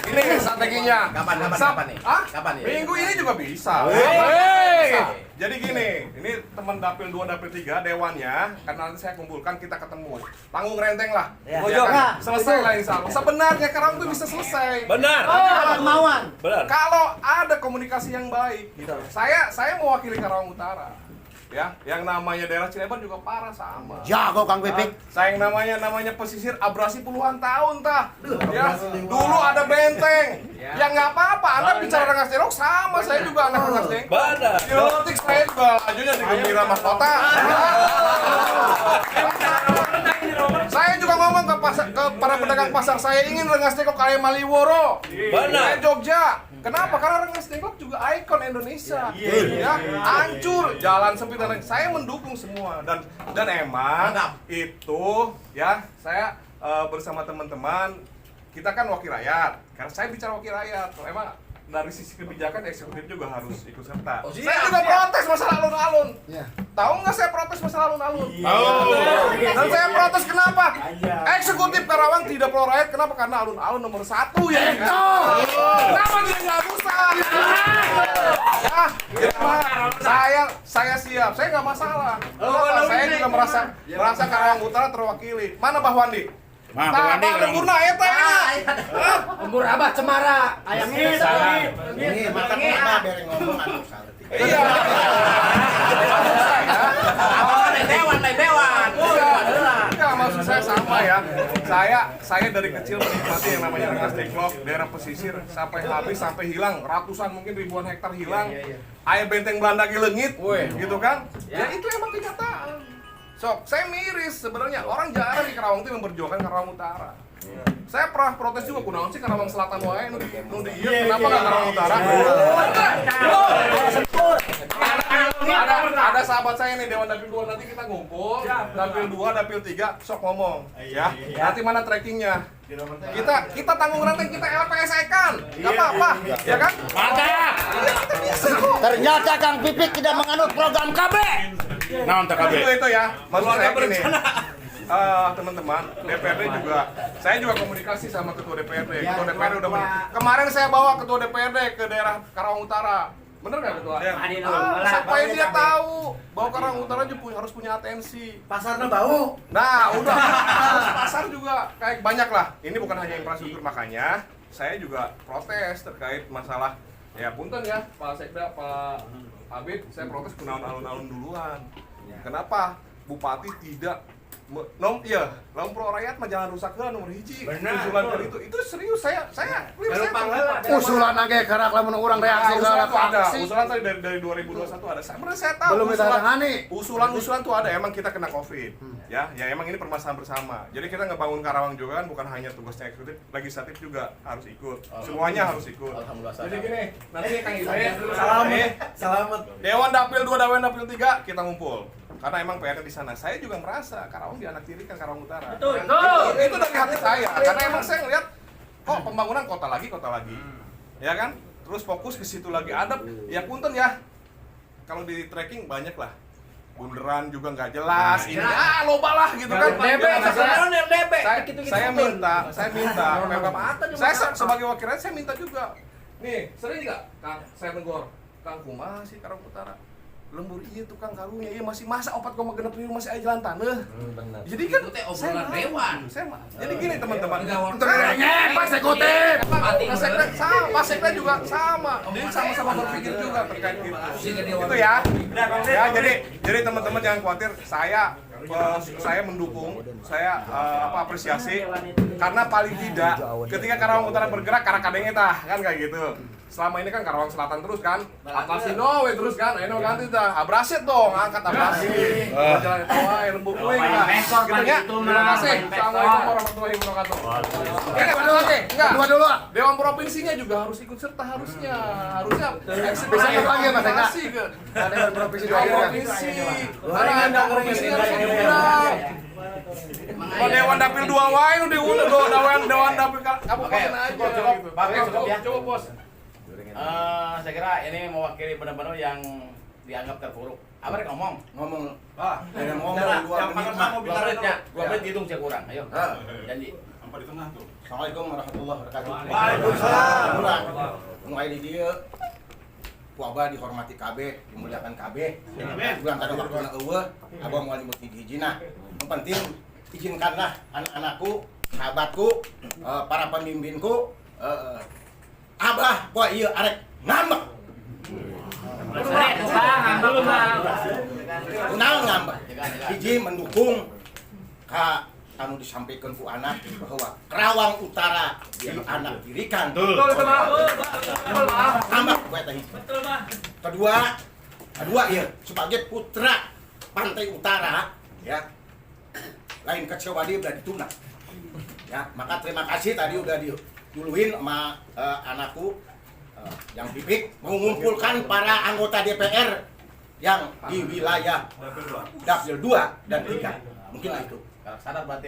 Ini strateginya. Kapan nih? Hah? Kapan nih? Minggu ini juga bisa. Jadi gini, ini teman Dapil 2, Dapil 3, Dewannya, karena nanti saya kumpulkan, kita ketemu. Tanggung renteng lah. Ya. Kan? Selesai lah insya Allah. Sebenarnya Karawang itu bisa selesai. Benar. Kemauan. Benar. Kalau ada komunikasi yang baik, gitu. Saya mewakili Karawang Utara. Ya, yang namanya daerah Cilegon juga parah sama. Jago Kang Pipik. Saya yang namanya pesisir abrasi puluhan tahun tah. Ya, dulu ada benteng. Ya nggak apa-apa. Anda bicara Rengas Dengklok sama, saya juga anak Rengas Dengklok. Benar. Politik saya juga lajunya di Gembira Mahkota. Saya juga ngomong ke para pedagang pasar, saya ingin Rengas Dengklok kayak Maliworo. Kayak Jogja. Kenapa? Karena Rengas Dengklok juga ikon Indonesia. Ya, hancur, jalan sempit dan lain. Saya mendukung semua dan emang itu ya saya bersama teman-teman kita kan wakil rakyat. Karena saya bicara wakil rakyat. Emang dari sisi kebijakan eksekutif juga harus ikut serta. Saya juga protes masalah alun-alun. Tahu nggak saya protes masalah alun-alun? Dan saya protes kenapa? Eksekutif Karawang tidak pro rakyat. Kenapa? Karena alun-alun nomor 1 ya. Kenapa dia nggak bisa? Ya, saya siap. Saya nggak masalah. Kenapa? Saya juga merasa Karawang Utara terwakili. Mana Bah Wandi? Nah, lembur na eta ini. Lembur Abah Cemara. Ayam Ini makan apa bereng ngomong atuh saleutik. Iya. Lebewan. Enggak, maksud saya sama ya. Saya dari kecil menikmati yang namanya Rengas Dengklok, daerah pesisir sampai habis, sampai hilang, ratusan mungkin ribuan hektar hilang. Air benteng Belanda Gilengit, gitu kan? Ya itu emang kenyataan. Sok, saya miris sebenarnya. Orang jarang di Karawang itu memperjuangkan Karawang Utara. Saya pernah protes juga, kunaon sih Karawang Selatan wae nu di ieu, kenapa nggak Karawang Utara? Ada sahabat saya nih Dewan Dapil 2, nanti kita ngumpul, Dapil 2, Dapil 3, sok ngomong, ya. Nanti mana trackingnya? Kita tanggung renteng, kita LPSE-kan, nggak apa-apa, ya kan? Mantap. Ternyata Kang Pipik tidak menganut program KB. Naon teh KB? Itu ya, maksud saya gini. Teman-teman, DPRD juga, saya juga komunikasi sama Ketua DPRD. Ketua DPRD udah kemarin saya bawa Ketua DPRD ke daerah Karawang Utara. Bener nggak Ketua? Supaya dia tahu bahwa Karawang Utara juga harus punya atensi. Pasarnya bau. Nah, udah. Pasar juga kayak banyak lah. Ini bukan hanya infrastruktur, makanya saya juga protes terkait masalah. Ya punten ya, Pak Sekda, Pak Abid, saya protes kunaon alun-alun duluan. Kenapa Bupati tidak lamun pro rakyat mah jangan rusak lah nomor hiji. Usulan dari itu serius saya Usulan age karak lamun urang reaksi usulan segala tuh ada. aksi. Usulan tadi dari 2021 ada. Saya tahu Belum ditandatangani. Usulan tuh ada, emang kita kena Covid. Ya emang ini permasalahan bersama. Jadi kita ngebangun Karawang juga kan bukan hanya tugasnya eksekutif, legislatif juga harus ikut. Semuanya harus ikut. Jadi gini, nanti Kang Ibe, Selamat. Dewan Dapil 2, Dewan Dapil 3 kita ngumpul. Karena emang PR-nya di sana. Saya juga merasa Karawang dianaktirikan Karawang Utara. Betul. Itu dari hati saya. Karena emang saya ngeliat kok pembangunan kota lagi. Ya kan? Terus fokus ke situ lagi adab. Ya punten ya. Kalau di tracking banyak lah. Bunderan juga nggak jelas. Ini loba lah gitu kan. Saya minta. Saya sebagai wakil rakyat saya minta juga. Nih, sering juga Kang saya negor. Kang kumaha sih Karawang Utara? Lembur iya tukang karunya iya masih masa 4,6 triliun masih aja jalan tanah. Jadi kan obrolan dewan. Jadi gini teman-teman. Pak Sekutif. Pak Sekda juga sama. Dia sama-sama berpikir juga terkait itu. Itu ya. Ya jadi teman-teman jangan khawatir. Saya mendukung, saya apresiasi karena paling tidak ketika Karawang Utara bergerak karakadengnya kan kayak gitu. Selama ini kan Karawang Selatan terus kan, Atasino terus kan, ayo ganti dah, abrasit dong, angkat abrasit, jalan tawai, lembut kuing lah, gitu ya. Terima kasih. Assalamualaikum warahmatullahi wabarakatuh. Enggak. Dulu. Dewan provinsinya juga harus ikut serta harusnya Bisa dipanggil Mas Eka. Dewan provinsi. Ada provinsi harus diundang. Dewan Dapil 2 wae udah Dewan Dapil kabupaten aja gitu. Coba bos. Saya kira ini mewakili benar-benar yang dianggap terpuruk. Apa rek ngomong? Dengan ngomong Dua menit hitung saya kurang. Ayo. Janji. Sampai di tengah tuh. Assalamualaikum warahmatullahi wabarakatuh. Waalaikumsalam. Mulai di dia Wabah dihormati KB, dimuliakan KB. Bulan tadi waktu eueuh, abang wali muti hijina. Yang penting izinkanlah anak-anakku, sahabatku, para pemimpinku, Abah, poe ieu arek ngambek. Kunaon ngambek? Hiji mendukung ka anu disampaikan ku anak bahwa Karawang Utara dianaktirikan. Betul, tambah poe teh. Kedua ieu sebagai putra Pantai Utara ya. Lain kecewa dia udah ditunda. Ya, maka terima kasih tadi udah duluin sama anakku yang Pipik mengumpulkan para anggota DPR yang di wilayah Dapil 2 dan 3. Mungkin itu.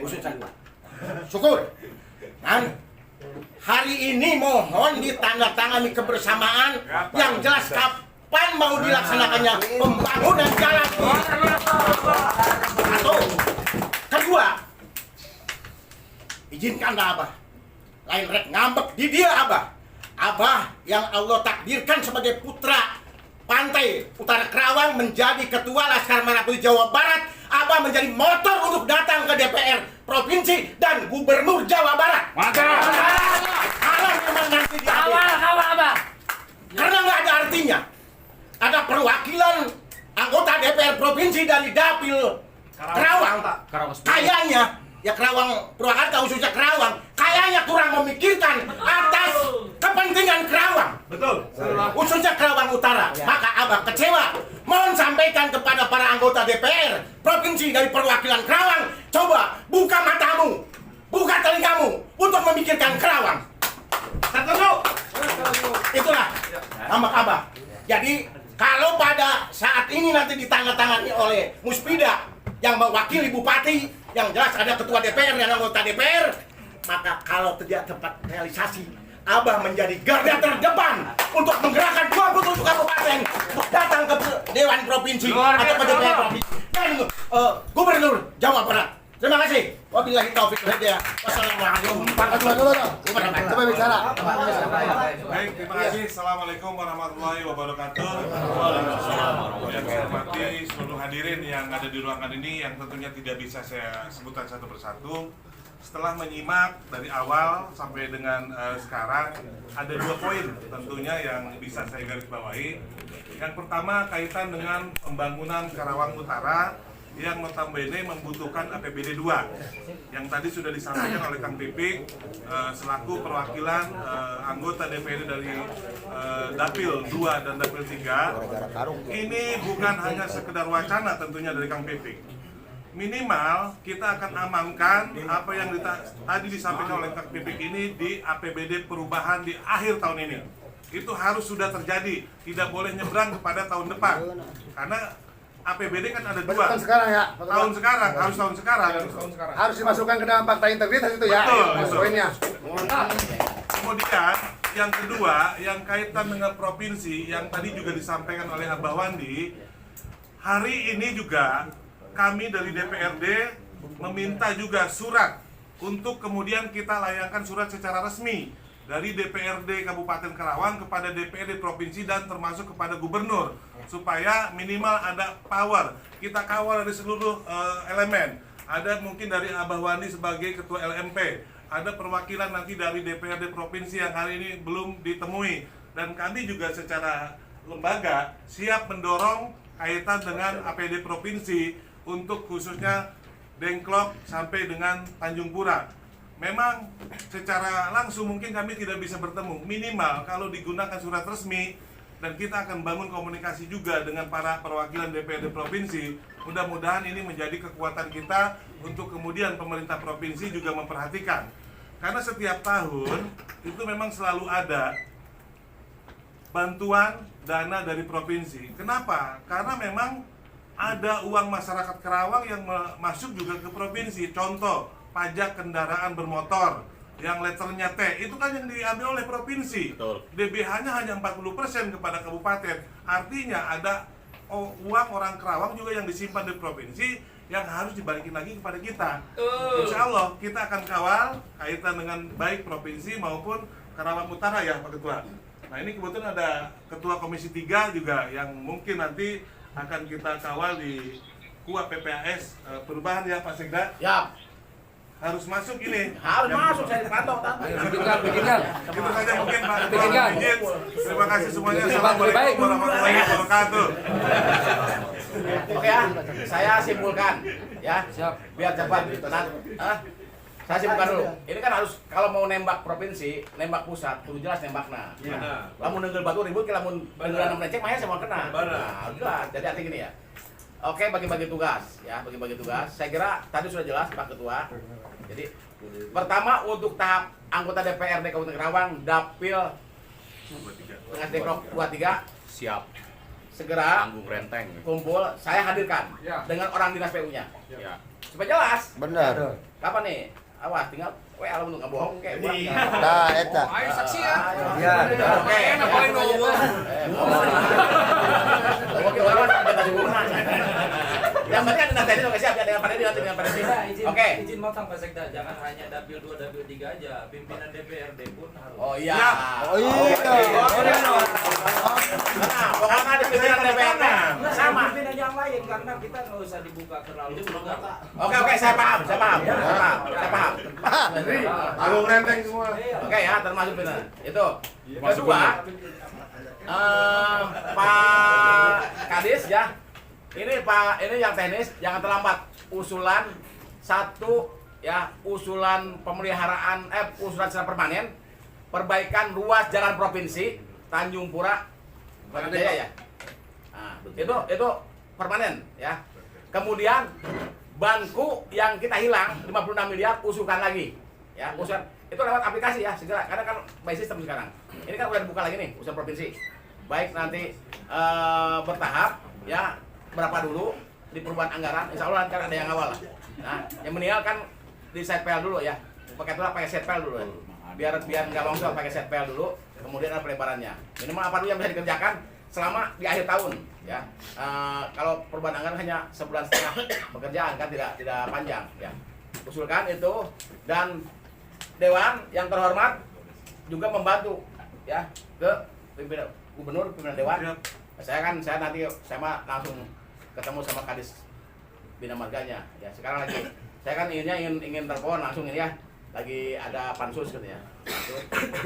Khususnya 2. Syukur. Dan hari ini mohon ditandatangani kebersamaan yang jelas kapan mau dilaksanakannya pembangunan jalan. Satu. Kedua, izinkanlah Abah lain rek ngambek di dia Abah yang Allah takdirkan sebagai putra Pantai Utara Karawang menjadi ketua Laskar Merah Putih Jawa Barat. Abah menjadi motor untuk datang ke DPR Provinsi dan Gubernur Jawa Barat. Mantap. Kalau memang nanti di awal Abah karena nggak ada artinya ada perwakilan anggota DPR provinsi dari Dapil Kerawang. Kayaknya ya Kerawang Purwakarta, khususnya Kerawang, kayaknya kurang memikirkan atas kepentingan Kerawang. Betul. Khususnya Kerawang Utara. Maka Abah kecewa. Mohon sampaikan kepada para anggota DPR provinsi dari perwakilan Kerawang, coba buka matamu, buka telingamu untuk memikirkan Kerawang. Setuju? Itulah tambah Abah. Jadi kalau pada saat ini nanti ditandatangani oleh Muspida yang mewakili bupati, yang jelas ada ketua DPR dan anggota DPR, maka kalau tidak tepat realisasi, Abah menjadi garda terdepan untuk menggerakkan 27 kabupaten datang ke Dewan Provinsi atau ke DPR Provinsi dan Gubernur Jawa Barat. Terima kasih. Wabillahi taufiq wal hidayah. Wassalamualaikum. Pak Ketua dulu dong. Coba bicara. Baik, terima kasih. Assalamualaikum warahmatullahi wabarakatuh. Yang saya hormati seluruh hadirin yang ada di ruangan ini yang tentunya tidak bisa saya sebutkan satu persatu. Setelah menyimak dari awal sampai dengan sekarang, ada 2 poin tentunya yang bisa saya garis bawahi. Yang pertama kaitan dengan pembangunan Karawang Utara yang notabene membutuhkan APBD 2 yang tadi sudah disampaikan oleh Kang Pipik selaku perwakilan anggota DPRD dari Dapil 2 dan Dapil 3. Ini bukan hanya sekedar wacana tentunya dari Kang Pipik. Minimal kita akan amankan apa yang tadi disampaikan oleh Kang Pipik ini di APBD perubahan di akhir tahun ini. Itu harus sudah terjadi, tidak boleh nyebrang kepada tahun depan. Karena APBD kan ada 2. Tahun sekarang ya. Tahun sekarang, harus tahun sekarang. Harus dimasukkan ke dalam fakta integritas itu ya. Betul. Poinnya. Kemudian yang kedua, yang kaitan dengan provinsi yang tadi juga disampaikan oleh Abah Wandi, hari ini juga kami dari DPRD meminta juga surat untuk kemudian kita layangkan surat secara resmi dari DPRD Kabupaten Karawang kepada DPRD Provinsi dan termasuk kepada Gubernur supaya minimal ada power. Kita kawal dari seluruh elemen. Ada mungkin dari Abah Wandi sebagai Ketua LMP, ada perwakilan nanti dari DPRD Provinsi yang hari ini belum ditemui, dan kami juga secara lembaga siap mendorong kaitan dengan APD Provinsi untuk khususnya Dengklok sampai dengan Tanjung Pura. Memang secara langsung mungkin kami tidak bisa bertemu, minimal kalau digunakan surat resmi, dan kita akan bangun komunikasi juga dengan para perwakilan DPRD Provinsi. Mudah-mudahan ini menjadi kekuatan kita untuk kemudian pemerintah provinsi juga memperhatikan. Karena setiap tahun itu memang selalu ada bantuan dana dari provinsi. Kenapa? Karena memang ada uang masyarakat Karawang yang masuk juga ke provinsi. Contoh, pajak kendaraan bermotor yang letternya T, itu kan yang diambil oleh provinsi. DBH-nya hanya 40% kepada kabupaten. Artinya ada uang orang Karawang juga yang disimpan di provinsi yang harus dibalikin lagi kepada kita. Insya Allah kita akan kawal kaitan dengan baik provinsi maupun Karawang Utara ya Pak Ketua. Nah ini kebetulan ada Ketua Komisi 3 juga yang mungkin nanti akan kita kawal di KUA PPAS perubahan ya Pak Sekda. Ya. Harus masuk ini. Harus masuk, saya dipantau tadi. Bikinkan. Itu saja mungkin Pak Ketua. Terima kasih semuanya. Assalamualaikum warahmatullahi wabarakatuh. Oke ya, saya simpulkan ya. Biar cepat tenang. Saya simpulkan dulu. Ini kan harus kalau mau nembak provinsi, nembak pusat, kudu jelas nembakna. Lamun nenggel batu ribut, lamun nenggelan melecek, makanya saya mau kena. Nah, jelas. Jadi arti gini ya. Oke, bagi-bagi tugas ya, bagi-bagi tugas. Saya kira tadi sudah jelas Pak Ketua. Jadi pertama untuk tahap anggota DPRD Kabupaten Karawang Dapil Tengah Dengklok 23 siap. Segera tanggung renteng. Kumpul, saya hadirkan dengan orang dinas PU-nya. Ya. Supaya jelas. Benar. Kapan nih? Awas tinggal WA lu nggak bohong kayak gua. Nah, eta. Ayo saksi ya. Iya. Oke, enak paling ngomong. Oke, orang kita hubungan. Yang penting ada nanti itu siap ya dengan Pak Dedi nanti dengan Pak Dedi. Oke. Izin motong Pak Sekda, jangan hanya Dapil 2, Dapil 3 aja, pimpinan DPRD pun harus. Oh iya. Oh iya. Nah, pokoknya ada pimpinan DPRD sama. Pimpinan yang lain karena kita nggak usah dibuka terlalu. Oke, saya paham. Tanggung renteng semua. Oke ya, termasuk pimpinan. Itu. Kedua, Pak Kadis ya. Ini Pak, ini yang teknis, jangan terlambat. Usulan satu ya, usulan pemeliharaan usulan secara permanen, perbaikan ruas jalan provinsi Tanjung Pura Jaya ya. Nah, itu permanen ya. Kemudian bangku yang kita hilang 56 miliar usulkan lagi ya, usulan itu lewat aplikasi ya segera, karena kan by system sekarang. Ini kan udah dibuka lagi nih usulan provinsi. Baik nanti bertahap ya, berapa dulu di perubahan anggaran, insya Allah nanti ada yang awal lah. Nah, yang minimal kan di setpel dulu ya, pakai setpel dulu ya. biar nggak longsor, pakai setpel dulu, kemudian ada pelebarannya. Minimal apa dulu yang bisa dikerjakan selama di akhir tahun ya. Kalau perubahan anggaran hanya 1,5 bulan pekerjaan kan tidak panjang ya. Usulkan itu, dan Dewan yang terhormat juga membantu ya ke pimpinan gubernur, pimpinan Dewan. Saya nanti langsung ketemu sama Kadis Bina Marganya ya. Sekarang lagi saya kan ingin telepon langsung ini ya, lagi ada pansus gitu ya.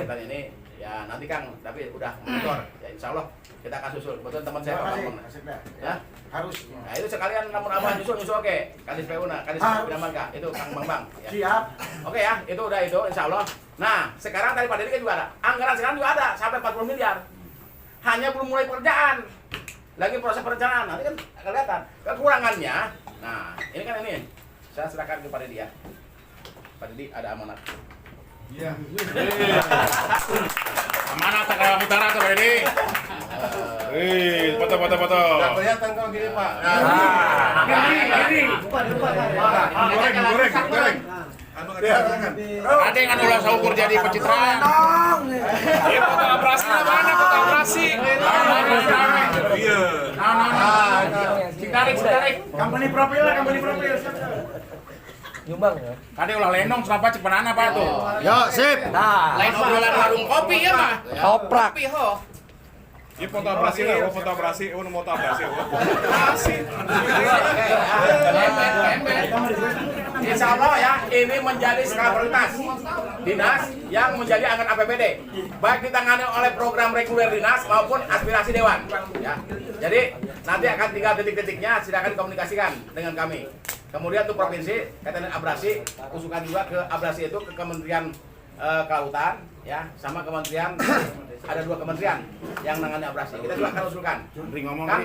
Kita ini ya nanti Kang, tapi udah monitor ya, insya Allah kita akan susul. Betul teman saya Pak Bambang ya, harus. Nah itu sekalian namun abah nyusul oke. Kadis PU Kadis Bina Marga itu Kang Bambang ya. Siap. Oke ya, itu udah itu insya Allah. Nah sekarang tadi Pak Dedi kan juga ada anggaran, sekarang juga ada sampai 40 miliar, hanya belum mulai pekerjaan, lagi proses perencanaan. Nanti kan kelihatan kekurangannya. Nah ini kan ini saya serahkan ke Pak Dedi ya. Pak Dedi ada amanat. Iya. Amanat Karawang Utara tuh Pak Dedi. Foto. Nggak kelihatan kalau gini Pak. Gini. Bukan. Goreng. Ada yang anu ulah saukur jadi pencitraan. Ya foto operasi mana foto operasi? Iya. Citarik. Company profil. Nyumbang ya. Tadi ulah lenong kenapa cepenana Pak tuh? Yo, sip. Nah, lain obrolan warung kopi ya Pak. Toprak. Kopi ho. Ini foto operasi lah, foto operasi, mau operasi. Insya Allah ya, ini menjadi skala prioritas dinas yang menjadi anggaran APBD, baik ditangani oleh program reguler dinas maupun aspirasi dewan. Ya, jadi nanti akan tinggal titik-titiknya, silakan komunikasikan dengan kami. Kemudian untuk provinsi, kaitan abrasi, usulkan juga ke abrasi itu ke Kementerian Kelautan, ya, sama kementerian, ada 2 kementerian yang menangani abrasi. Kita juga akan usulkan. Kan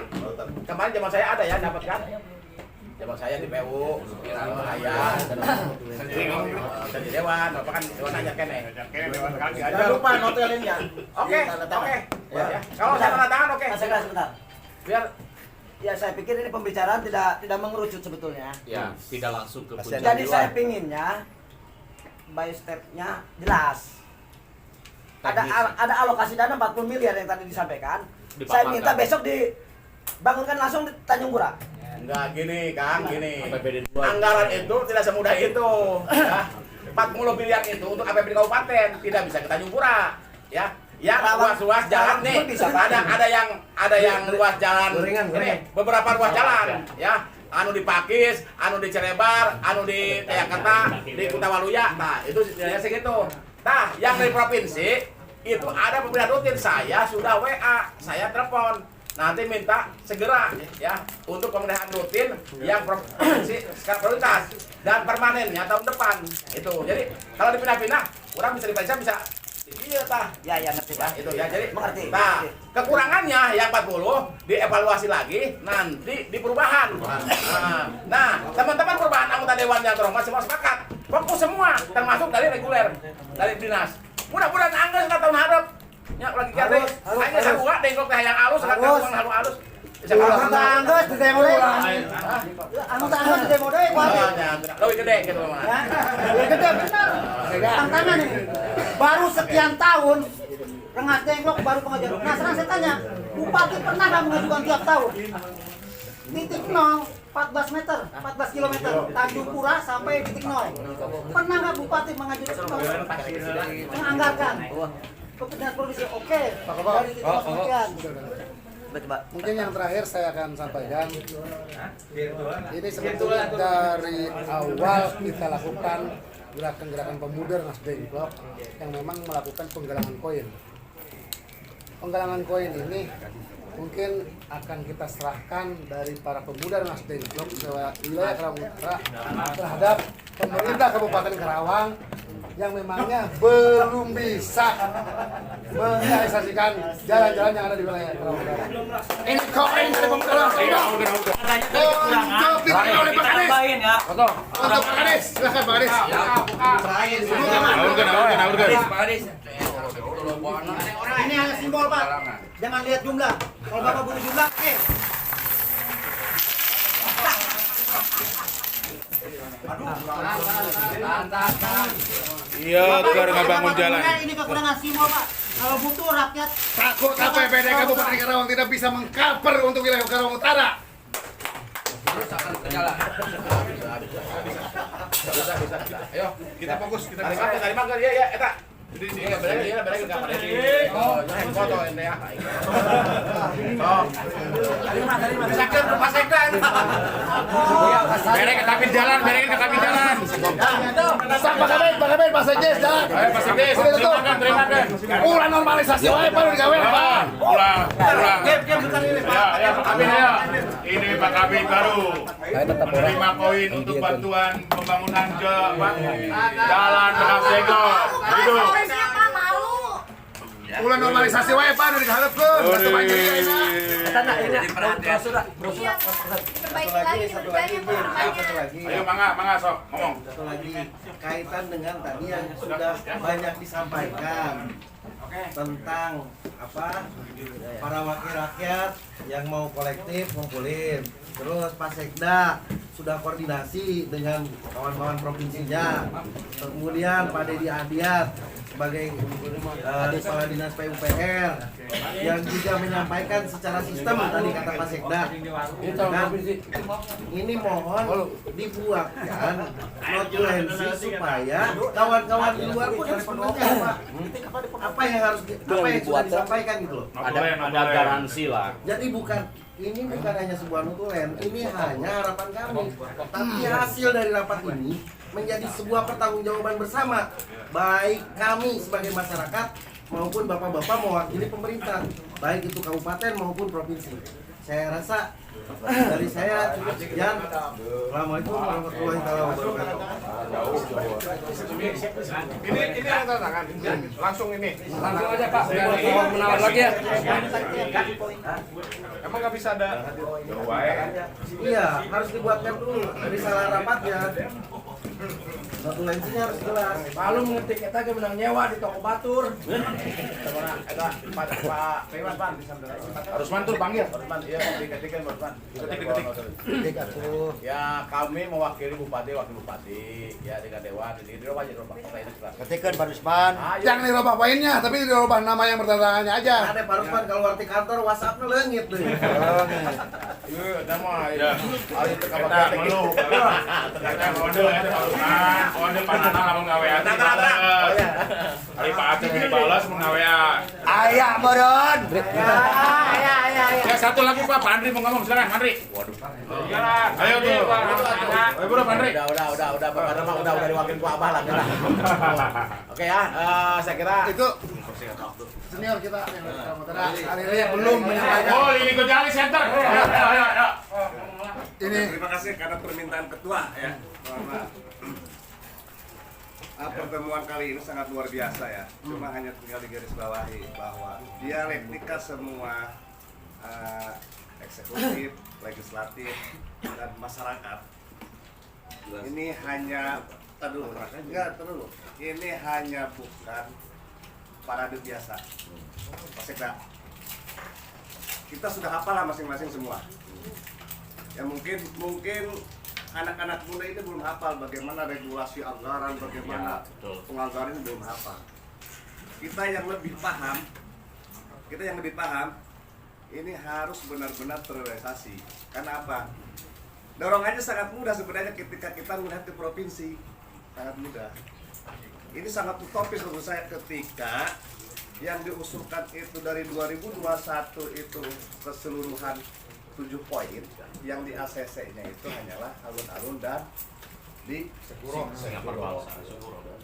kemarin zaman saya ada ya, dapat kan? Zaman saya di PU, ayah, dan di Dewan, apa kan Dewan aja kene. Jangan lupa notelin ya. Oke. Ya. Kalau saya tanda tangan oke. Sebentar. Biar ya saya pikir ini pembicaraan tidak mengerucut sebetulnya. Ya, tidak langsung ke puncak. Jadi saya pinginnya by step-nya jelas. Ada alokasi dana 40 miliar yang tadi disampaikan. Saya minta besok dibangunkan langsung di Tanjung Pura. Enggak gini Kang, gini. Anggaran itu tidak semudah itu. Ya. 40 miliar itu untuk APBD kabupaten, tidak bisa ke Tanjung Pura. Ya. Yang ruas jalan nih, ada yang ruas jalan ini, beberapa ruas jalan ya. Anu di Pakis, anu di Cilebar, anu di Jayakarta, di Kutawaluya. Nah, itu sebenarnya segitu. Nah, yang dari provinsi itu ada pembelian rutin. Saya sudah WA, saya telepon. Nanti minta segera ya untuk pemeliharaan rutin yang provinsi skala prioritas dan permanennya tahun depan. Itu. Jadi kalau dipindah-pindah, orang bisa diperiksa bisa. Iya tah. Ya ngerti Pak. Itu ya. Jadi mengerti. Nah, kekurangannya yang 40 dievaluasi lagi nanti di perubahan. Nah, teman-teman perubahan anggota dewan yang terhormat semua sepakat. Fokus semua termasuk dari reguler, dari dinas. Mudah-mudahan anggaran tahun harap nya lagi kate. Hanya sarua dengkok teh yang alus, halus. Anggus di demo deh. Anggus di demo deh. Lebih gede gitu mah. Lebih gede benar. Tantangan ini. Baru sekian tahun Rengas Dengklok baru pengajuan. Nah sekarang saya tanya, Bupati pernah nggak mengajukan tiap tahun? Titik 0, 14 meter, 14 kilometer, Tanjung Pura sampai titik 0. Pernah nggak Bupati mengajukan menganggarkan? Kepentingan provinsi oke. Dari titik sekian. Mungkin yang terakhir saya akan sampaikan, ini sebetulnya dari awal kita lakukan gerakan-gerakan pemuda Rengas Dengklok yang memang melakukan penggalangan koin. penggalangan koin ini mungkin akan kita serahkan dari para pemuda Nasdem Blok wilayah Karawang Utara terhadap pemerintah Kabupaten Karawang yang memangnya belum bisa merealisasikan jalan-jalan yang ada di wilayah Karawang Utara. Ini koin dari pemerintah untuk diterima oleh Pak Anies. Untuk Pak Anies, silakan Pak Anies. Ini hanya simbol, Pak. Jangan lihat jumlah. Kalau Bapak butuh jumlah, oke. Iya, biar nggak bangun jalan. Ini kekurangan simbol, Pak. Kalau butuh rakyat Takut KPPD Kabupaten Karawang tidak bisa mengcover untuk wilayah Karawang Utara. Ayo, kita fokus, kita bisa. Ya, eta. Foto ini ya. Berekin tapi jalan. Pak Kabin, Pak Sekdes, jalan. Ayo Pak Sekdes, terimakan. Ulah normalisasi wae baru digawe, Pak. Ulang. Ya, Pak Kabin ya. Ini Pak Kabin baru. Menerima koin untuk bantuan pembangunan ke Jalan Penasego. Gitu. Siapa malu? Ulah normalisasi wae Pak udah diharapkeun. Satu banjir ini. Jadi perhatian. Diperbaiki lagi, diperbaiki perubahannya. Ayo mangga sok ngomong. Satu lagi kaitan dengan tadi yang sudah banyak disampaikan tentang para wakil rakyat yang mau kolektif ngumpulin. Terus Pak Sekda sudah koordinasi dengan kawan-kawan provinsinya. Kemudian Pak Dedi Adiat sebagai Kepala Dinas PUPR yang juga menyampaikan secara sistem tadi kata Pak Sekda. Dan ini mohon dibuatkan notulensi supaya kawan-kawan di luar pun harus mengerti apa yang sudah disampaikan gitu loh. Ada garansi lah. Jadi ini bukan hanya sebuah notulen, ini hanya harapan kami. Tapi hasil dari rapat ini menjadi sebuah pertanggungjawaban bersama, baik kami sebagai masyarakat maupun bapak-bapak mewakili pemerintah, baik itu kabupaten maupun provinsi. Saya rasa dari saya cukup sekian. Assalamualaikum warahmatullahi wabarakatuh. Ini yang tantangan. Langsung ini. Langsung aja Pak, biar mau menawar lagi ya. Emang nggak bisa ada? Iya, harus dibuatkan dulu dari salah rapatnya. Notulensinya harus jelas. Lalu mengerti kita ke menang nyewa di toko batur. Harus mantul panggil. Iya, ketik-ketikan Bapak. Ketik atuh. Ya, kami mewakili bupati, wakil bupati, ya dengan dewan, jadi dirubah aja Pak. Ketikkan Pak Rusman. Jangan dirubah poinnya, tapi dirubah nama yang bertentangannya aja. Ada Pak Rusman kalau arti kantor WhatsApp-nya leungit tuh. Iya, nama ya. Ari teu ka Kita ngeluh. Kita kode panana lamun gawean. Ari Pak Aceh ini balas mun gawean. Aya Boron. Ya satu lagi Pak Andri mau ngomong silakan Andri. Waduh. Ayo tuh. Ayo bro Andri. Udah karena udah dari wakil ku Abah lah. Oke ya, saya kira Itu senior kita yang dari Karawang Utara. Akhirnya belum menyampaikan. Oh, ini Gojali Center. Ayo. Ini Terima kasih karena permintaan ketua ya. Bahwa pertemuan kali ini sangat luar biasa ya. Cuma hanya tinggal digarisbawahi bahwa dialektika semua eksekutif, legislatif, dan masyarakat ini hanya terlalu. Ini hanya bukan parade biasa. Pak Sekda, kita sudah hafal lah masing-masing semua. Ya mungkin anak-anak muda ini belum hafal bagaimana regulasi anggaran, bagaimana penganggaran belum hafal. Kita yang lebih paham, ini harus benar-benar terrealisasi. Karena apa? Dorongannya sangat mudah sebenarnya ketika kita melihat ke provinsi, sangat mudah. Ini sangat utopis menurut saya ketika yang diusulkan itu dari 2021 itu keseluruhan 7 poin, yang di ACC-nya itu hanyalah alun-alun dan di Sekuro.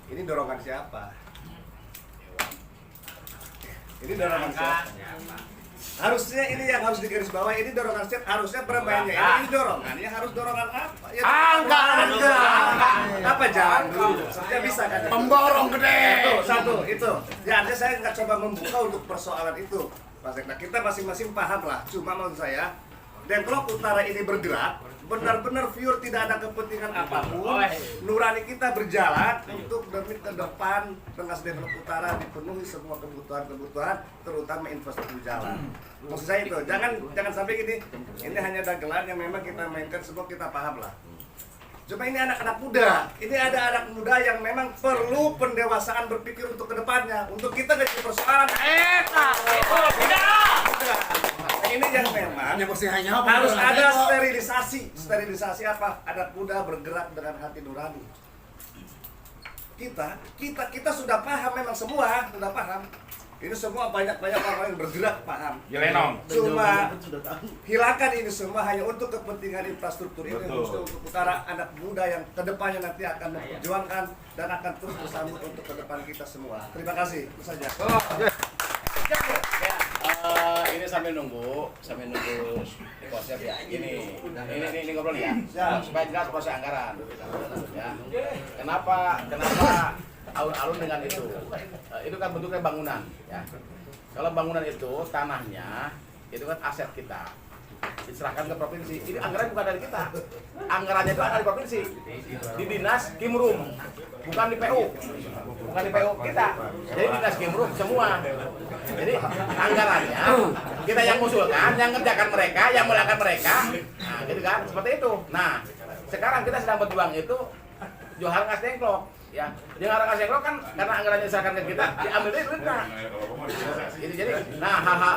Ini dorongan siapa? Ini dorongan set. Harusnya ini yang harus digarisbawahi, ini dorongan set, harusnya bermainnya ini dorongannya harus dorongan apa? Ya, angka. Apa jangan dulu? Saya bisa kan? Pemborong gede. Satu itu. Ya artinya saya nggak coba membuka untuk persoalan itu. Pak Sekda, kita masing-masing paham lah. Cuma maksud saya, Dengklok Utara ini bergerak, benar-benar pure tidak ada kepentingan apapun. Nurani kita berjalan untuk demi ke depan dengan Dengklok Utara dipenuhi semua kebutuhan-kebutuhan, terutama infrastruktur jalan. Maksud saya itu, jangan sampai gini. Ini hanya dagelan yang memang kita mainkan, semua kita paham lah. Cuma ini anak-anak muda, ini ada anak muda yang memang perlu pendewasaan berpikir untuk kedepannya, untuk kita jadi persoalan. Ini yang memang harus ada sterilisasi apa? Anak muda bergerak dengan hati nurani. Kita sudah paham, memang semua sudah paham. Ini semua banyak orang yang bergerak paham. Cuma hilangkan ini semua hanya untuk kepentingan infrastruktur ini, untuk utara anak muda yang kedepannya nanti akan memperjuangkan dan akan terus bersambut untuk ke depan kita semua. Terima kasih. Itu saja. Ini sambil nunggu konsep ya. Ini ngobrol ya. Supaya jelas proses anggaran. Ya. Kenapa alun-alun dengan itu? Itu kan bentuknya bangunan. Ya. Kalau bangunan itu tanahnya itu kan aset kita. Diserahkan ke provinsi. Ini anggaran bukan dari kita. Anggarannya itu ada di provinsi. Di Dinas Kimrum. Bukan di PU. Bukan di PU kita. Jadi Dinas Kimrum semua. Jadi anggarannya kita yang mengusulkan, yang ngerjakan mereka, yang melakukan mereka. Nah, gitu kan? Seperti itu. Nah, sekarang kita sedang berjuang itu Johar Ngas Dengklok. Ya, Johar Ngas Dengklok kan karena anggarannya diserahkan ke kita, diambil dari duitnya. Jadi, hal-hal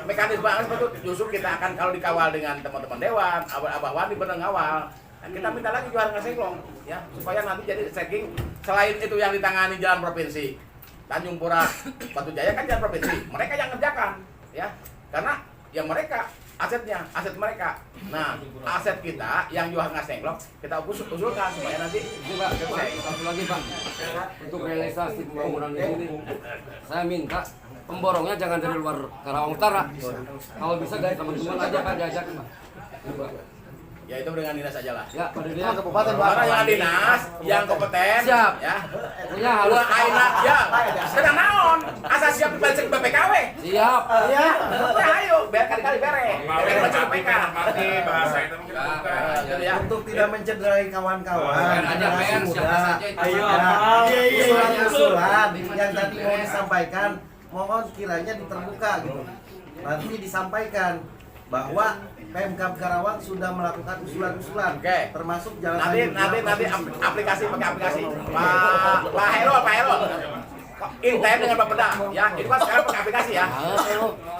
mekanisme seperti itu justru kita akan kalau dikawal dengan teman-teman dewan, Abah Wandi benar ngawal. Nah, kita minta lagi Johar Ngas Dengklok, ya, supaya nanti jadi stacking. Selain itu yang ditangani jalan provinsi, Tanjung Pura, Batu Jaya kan jalan provinsi, mereka yang ngerjakan, ya, karena yang mereka asetnya, aset mereka. Nah, aset kita yang Johar Ngas Dengklok kita usulkan supaya nanti juga satu lagi Bang, untuk realisasi pembangunan ini, saya minta pemborongnya jangan dari luar Karawang Utara. Kalau bisa dari teman-teman aja Pak diajak Pak. Ya itu dengan dinas aja lah. Ya, pada dia kabupaten yang dinas, yang kompeten. Siap. Ya. Punya harus aina ya. Sedang naon? Asa siap dibalik BPKW. Siap. Iya. Ayo, biar kali-kali beres. BPK. Mati bahasa itu mungkin ya. Untuk tidak mencederai kawan-kawan, ada PR siapa saja itu. Ayo. Usulan yang tadi mau disampaikan, mohon kiranya diterbuka gitu. Nanti disampaikan bahwa Pemkab Karawang sudah melakukan usulan-usulan, termasuk jalan nanti aplikasi pakai aplikasi. Pak Hero, intern dengan Pak Peda, ya itu kan sekarang pakai aplikasi ya.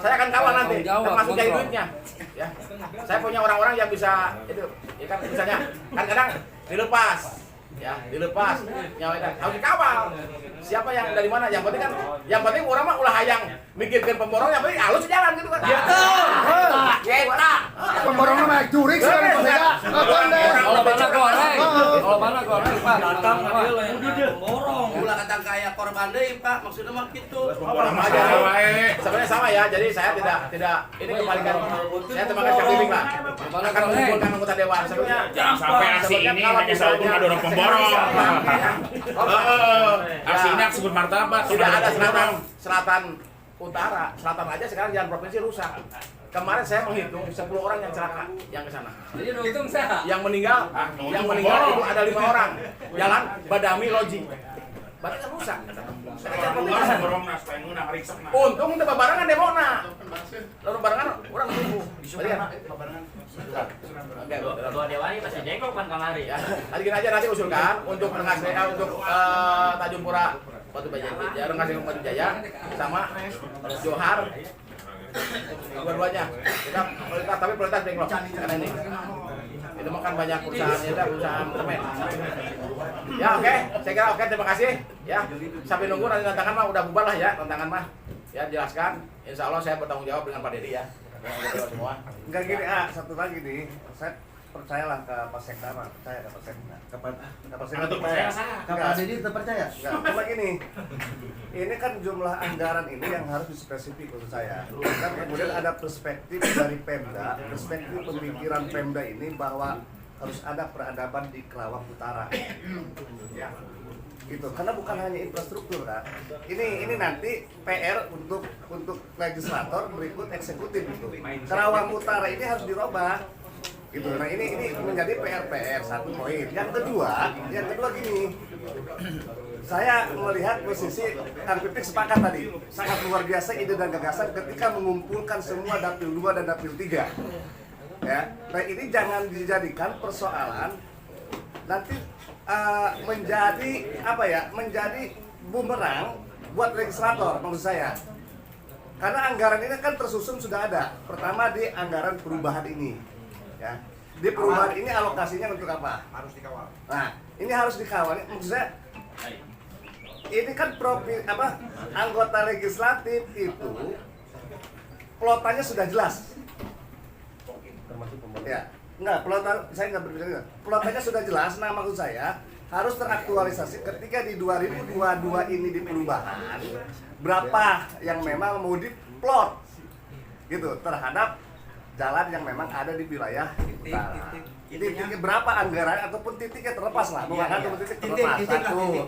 Saya akan kawal nanti, termasuk dari duitnya. Ya, saya punya orang-orang yang bisa itu, ya kan misalnya kan kadang dilepas, ya dilepas, nyawa harus dikawal. Siapa yang dari mana? Yang penting orang mah ulah hayang mikirkan pemborong, yang penting halus jalan gitu kan. Kita Pemborongnya mah jurik sekali Pak Sekda. Kalau mana goreng Pak. Datang pemborong. Ulah kadang kayak korban deui Pak, maksudnya mah kitu. Sebenarnya sama ya, jadi saya tidak ini kembalikan. Saya terima kasih Kang Bibing Pak. Akan mengumpulkan anggota dewan. Sebenarnya jangan sampai aksi ini hanya selalu dorong pemborong. Aksi ini sebut martabat. Tidak ada selatan utara, selatan aja sekarang jalan provinsi rusak. Kemarin saya menghitung 10 orang yang celaka yang ke sana. Jadi hitung saya. Yang meninggal itu ada 5 orang. Jalan Badami Loji. Berarti kan rusak. Untung untuk babarangan demona. Lalu barangan orang tunggu. Ketua dewan ini masih jengkok kan Kang Ari ya. Nanti gini aja nanti usulkan untuk untuk Tanjung Pura Batu Jaya, Batu Jaya sama Johar. Dua-duanya kita tapi prioritas Dengklok karena ini itu makan banyak perusahaan semen. Ya oke, saya kira oke, terima kasih ya. Sampai nunggu nanti tantangan mah udah bubar lah ya, tantangan mah ya jelaskan. Insya Allah saya bertanggung jawab dengan Pak Dedi ya. Semua. Enggak gini, satu lagi nih. percayalah ke Pak Sekda, percaya ke Pak Sekda. Pak Sekda Untuk percaya saya. Ke Pak Dedi terpercaya? Enggak, cuma gini. Ini kan jumlah anggaran ini yang harus dispesifik untuk saya. Kan kemudian ada perspektif dari Pemda, perspektif pemikiran Pemda ini bahwa harus ada peradaban di Kerawang Utara. Ya. Gitu, karena bukan hanya infrastruktur kan. Ini nanti PR untuk legislator berikut eksekutif itu. Kerawang Utara ini harus dirubah. Gitu. Nah, ini menjadi PR satu poin. Yang kedua gini. Saya melihat posisi Kang Pipik sepakat tadi. Sangat luar biasa ide dan gagasan ketika mengumpulkan semua Dapil 2 dan Dapil 3. Ya. Nah, ini jangan dijadikan persoalan nanti menjadi bumerang buat legislator maksud saya. Karena anggaran ini kan tersusun sudah ada. Pertama di anggaran perubahan ini. Ya. Di perubahan ini alokasinya untuk apa? Harus dikawal. Nah, ini harus dikawal. Maksud saya ini kan anggota legislatif itu plotannya sudah jelas. Termasuk pemerintah. Ya. Enggak, saya nggak berbicara. Plotannya sudah jelas. Nah, maksud saya harus teraktualisasi ketika di 2022 ini di perubahan berapa yang memang mau diplot gitu terhadap jalan yang memang ada di wilayah utara. Titiknya berapa anggaran ataupun titiknya terlepas lah, bukan ataupun titik terlepas.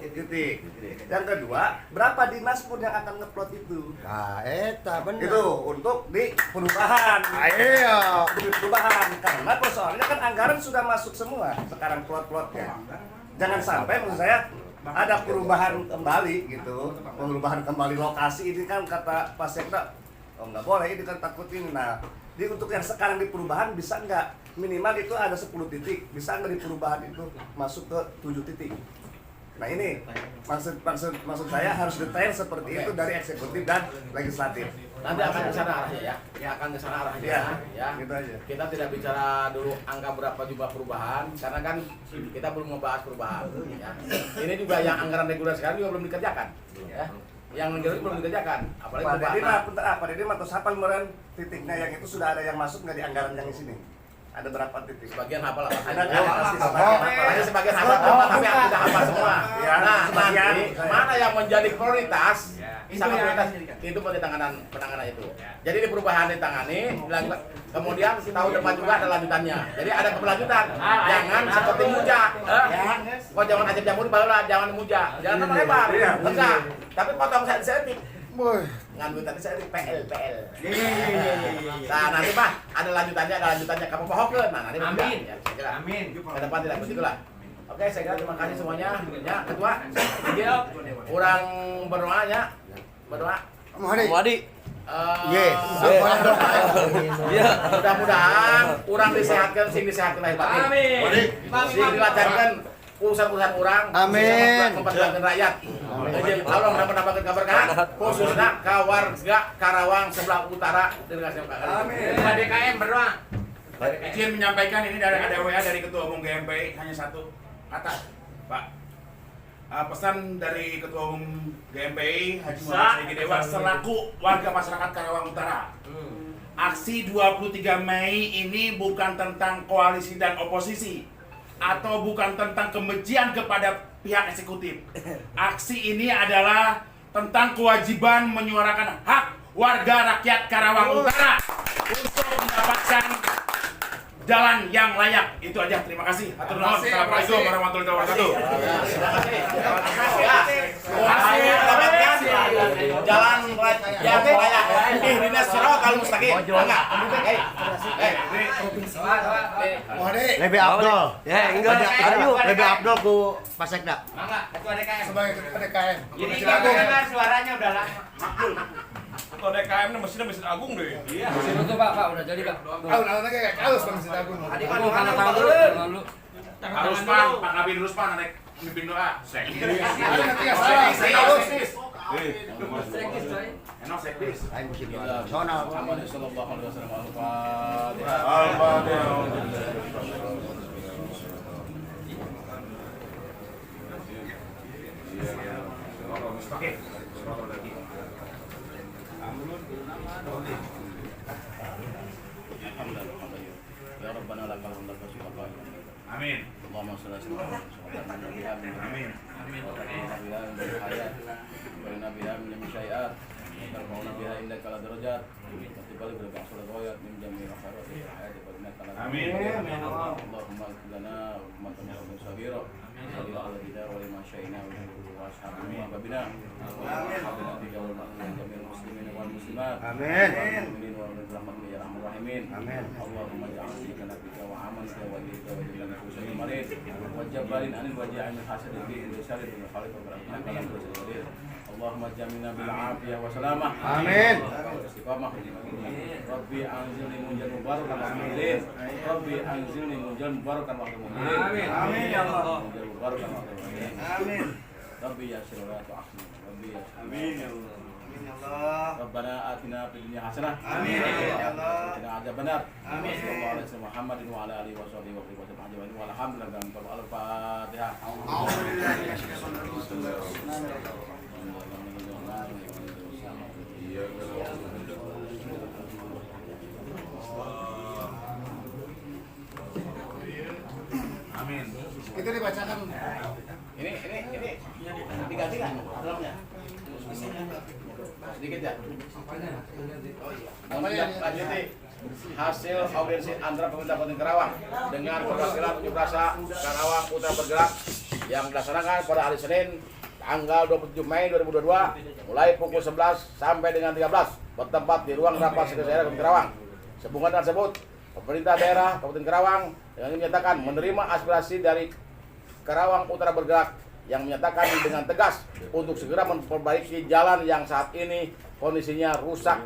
Titik. Yang kedua, berapa dinas pun yang akan ngeplot itu. Nah, eta bener. Itu untuk di perubahan. Iya. Di perubahan karena persoalannya kan anggaran sudah masuk semua sekarang plot-plotnya. Jangan sampai menurut saya ada perubahan kembali gitu, perubahan kembali lokasi ini kan kata Pak Sekda, nggak boleh ini kan takut ini. Nah, untuk yang sekarang di perubahan bisa nggak minimal itu ada 10 titik, bisa nggak di perubahan itu masuk ke 7 titik. Nah ini maksud saya harus detail seperti itu dari eksekutif dan legislatif. Nanti akan ke sana arahnya ya. Ya akan ke sana arahnya ya. Gitu aja. Kita tidak bicara dulu angka berapa jumlah perubahan karena kan kita belum membahas perubahan ya. Ini juga yang anggaran reguler sekarang juga belum dikerjakan ya. Yang reguler belum dikerjakan apalagi Pak Dedi atau siapa kemarin titiknya yang itu sudah ada yang masuk nggak di anggaran yang di sini? Ada berapa titik? Sebagian hafal lah. Ada sebagian hafal, tapi aku tidak hafal semua. Ya, nah, nanti mana yang menjadi prioritas? Sangat prioritas itu penanganan itu. Jadi di perubahan ditangani, kemudian tahun depan juga ada lanjutannya. Jadi ada keberlanjutan. Jangan seperti muja. Kok jangan aja jamur barulah jangan muja. Jangan tambah lebar. Enggak. Tapi potong saya ngambil tadi saya di PL. Nah nanti Pak ada lanjutannya kamu pohonkan. Nah nanti amin. Ya, saya kira amin. Ke depan tidak begitulah. Oke, saya kira terima kasih semuanya. Ya, ketua, izin kurang berdoanya. Berdoa. Muhadi. Mudah-mudahan kurang disehatkan, lahir batin. Amin. Sing dilancarkan urusan-urusan orang. Amin. Memperjuangkan rakyat. Tolong menambahkan keberkahan khususnya ke warga Karawang sebelah utara. Amin. DKM berdoa. Izin menyampaikan ini dari WA dari Ketua Umum GMPI hanya satu kata, Pak. Pesan dari Ketua Umum GMPI Haji Muhammad Syaiki Dewa selaku warga masyarakat Karawang Utara. Aksi 23 Mei ini bukan tentang koalisi dan oposisi atau bukan tentang kebencian kepada pihak eksekutif. Aksi ini adalah tentang kewajiban menyuarakan hak warga rakyat Karawang Utara untuk mendapatkan jalan yang layak. Itu aja. Terima kasih. Hatur nuhun. Assalamualaikum warahmatullahi wabarakatuh. Jalan yang layak. Dinas Siratal Mustaqim. Enggak. Lebih Abdul. Ya, enggak. Ayo, lebih Abdul ku Pak Sekda. Mangga, ketua DKM. Sebagai ketua DKM. Jadi kan suaranya udah lama. Ketua DKM mesin agung deh. Iya. Mesin itu Pak, udah jadi Pak. Lalu kayak kaos Bang Mesin Agung. Karena tangan dulu. Ruspan, Pak Kabin Ruspan naik mimpin doa. Nanti enggak salah. Enak sekdis. Sonal. Muhammad sallallahu alaihi wasallam. Al-Fatihah. Oke. Ya Rabbana lakal hamdu wa syukur. Amin. Allahumma shalli ala sayyidina Muhammad. Amin. Amin. Hayat. Wa nabiha min syai'at. Karena biha indaka la darajat. Tibal bil ba'sul ghayat min jami'il khairat. Hayat wa innaka la. Amin. Allahumma lana wa tamam sabira. Amin. Ala bidar wa lima syai'na wa ashabina wa babina. Amin. Jami'il muslimin wal muslimat. Amin. Amin wa rahmatullahi ya rahman rahimin. Amin. Allahumma ja'alni kana bika wa amanika wa lika wa lana kullin marid. Wa jabbarin anil waja'in hasadin bi intisari bil khaliq wa barakatuh. Allahumma jamina bil afiyah wa salamah. Amin. Istiqamah. Rabbi anzilni munjal mubarakan wa mu'min. Rabbi anzilni munjal mubarakan wa mu'min. Amin. Amin ya Allah. Munjal mubarakan wa mu'min. Amin. Rabbi yassir wa la tu'assir. Rabbi yassir. Amin ya Allah. Amin ya Allah. Rabbana atina fid dunya hasanah. Amin ya Allah. Qina adzabannar. Amin. Sallallahu alaihi wasallam Muhammadin wa ala alihi wa sahbihi wa sallam ajma'in. Walhamdulillah. Al-Fatihah. Amin. Itu dibacakan. Ini diganti kan dalamnya? Sedikit ya. Namanya lanjuti hasil audiensi antara pemerintah Kabupaten Karawang dengan perwakilan unjuk rasa Karawang Utara Bergerak yang dilaksanakan pada hari Senin tanggal 27 Mei 2022 mulai pukul 11 sampai dengan 13 bertempat di ruang rapat Sekretariat Kabupaten Karawang. Sehubungan tersebut, pemerintah daerah Kabupaten Karawang dengan menyatakan menerima aspirasi dari Karawang Utara Bergerak yang menyatakan dengan tegas untuk segera memperbaiki jalan yang saat ini kondisinya rusak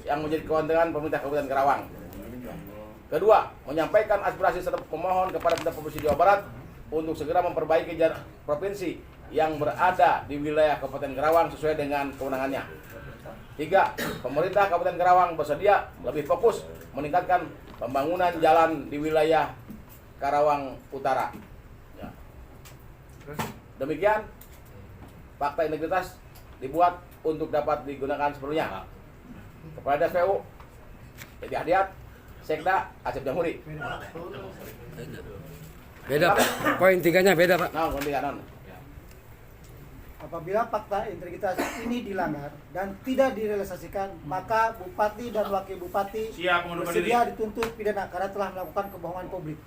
yang menjadi kewenangan pemerintah Kabupaten Karawang. Kedua, menyampaikan aspirasi serta pemohon kepada pemerintah Provinsi Jawa Barat untuk segera memperbaiki jalan provinsi yang berada di wilayah Kabupaten Karawang sesuai dengan kewenangannya. Tiga, pemerintah Kabupaten Karawang bersedia lebih fokus meningkatkan pembangunan jalan di wilayah Karawang Utara. Ya. Demikian fakta integritas dibuat untuk dapat digunakan sepenuhnya. Kepada SPU, Dedi Hadiat, Sekda, Asep Jamhuri. Beda Pak, poin 3-nya beda Pak. Nah, poin 3 non. Apabila fakta integritas ini dilanggar dan tidak direalisasikan, maka Bupati dan Wakil Bupati bersedia dituntut pidana karena telah melakukan kebohongan publik.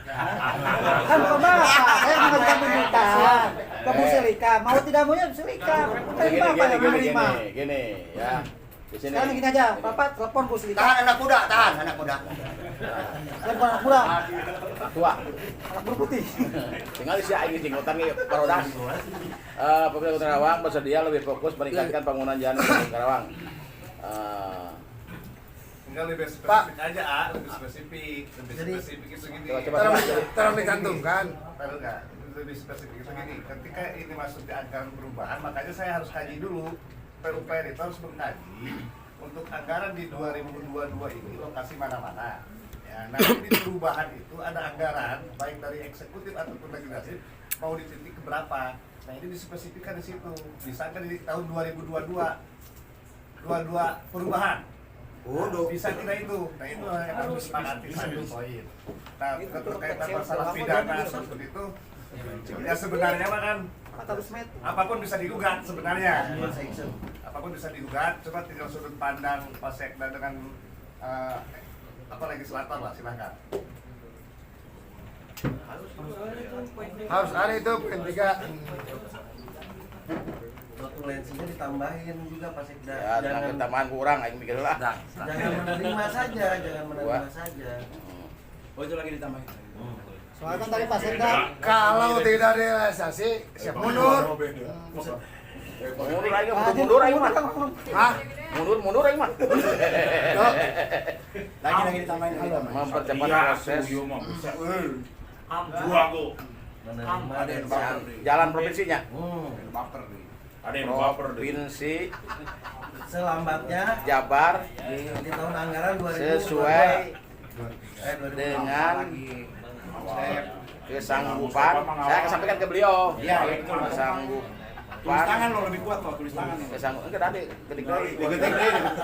Kan Bapak, saya mengajukan tuntutan ke Bu Selika, mau tidak maunya Bu Selika, bukan Bapak yang menerima. Gini, ya. Di sini. Sekarang gini aja, Bapak telepon Bu Selika. Tahan anak kuda, tahan anak kuda. Telepon anak muda. Tua. Anak berputih. Tinggal isi aing jenggotan nih parodas. Pemerintah Kota Karawang bersedia lebih fokus meningkatkan pembangunan jalan di Kabupaten Karawang. Tinggal lebih spesifik aja, lebih spesifik itu gini. Tolong dicantumkan. Tahu nggak? Lebih spesifik itu gini. Ketika ini masuk di anggaran perubahan, makanya saya harus kaji dulu. PUPR itu harus mengkaji untuk anggaran di 2022 ini lokasi mana-mana. Ya, nah di perubahan itu ada anggaran baik dari eksekutif ataupun legislatif mau dititik ke berapa. Nah ini dispesifikkan di situ. Misalkan di tahun 2022 perubahan. Bisa tidak itu? Nah itu yang harus disepakati satu poin. Nah terkait masalah pidana seperti itu, ya sebenarnya mah kan apapun bisa digugat sebenarnya. Apapun bisa digugat, coba tinggal sudut pandang Pak Sekda dengan apa legislator lah, silakan. Harus ada itu poin 3. Notulensinya ditambahin juga Pak Sekda. Ya, jangan tambahan kurang aing mikir lah. Jangan menerima saja, jangan menerima saja. Oh, itu lagi ditambahin. Soalnya kan tadi Pak Sekda Kalau tidak direalisasi, siap mundur. Mundur aing mah. Hah? Mundur aing mah. Lagi ditambahin. Mempercepat proses jalan provinsinya. Ada yang baper Provinsi Selambatnya Jabar di tahun anggaran 2022 sesuai dengan kesanggupan. Saya sampaikan ke beliau. Ya, itu kesanggup Tulis tangan lo lebih kuat lo, tulis tangan. Enggak tadi, ketik lagi.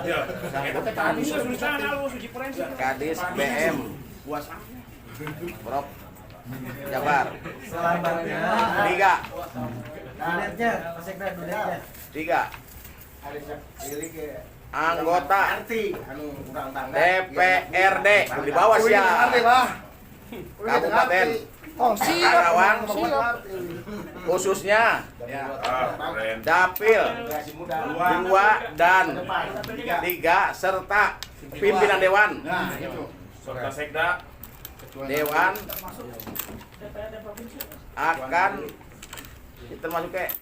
Ya. Tadi tulis tangan lo, suci forensik. Kadis BM Prof Jabar. Selamatnya. 3. Duletnya, Sekda duletnya. 3. Anggota DPRD di bawah siap. Kabupaten Karawang khususnya Dapil 2 dan 3 serta pimpinan Dewan Serta Sekda Dewan akan termasuk kayak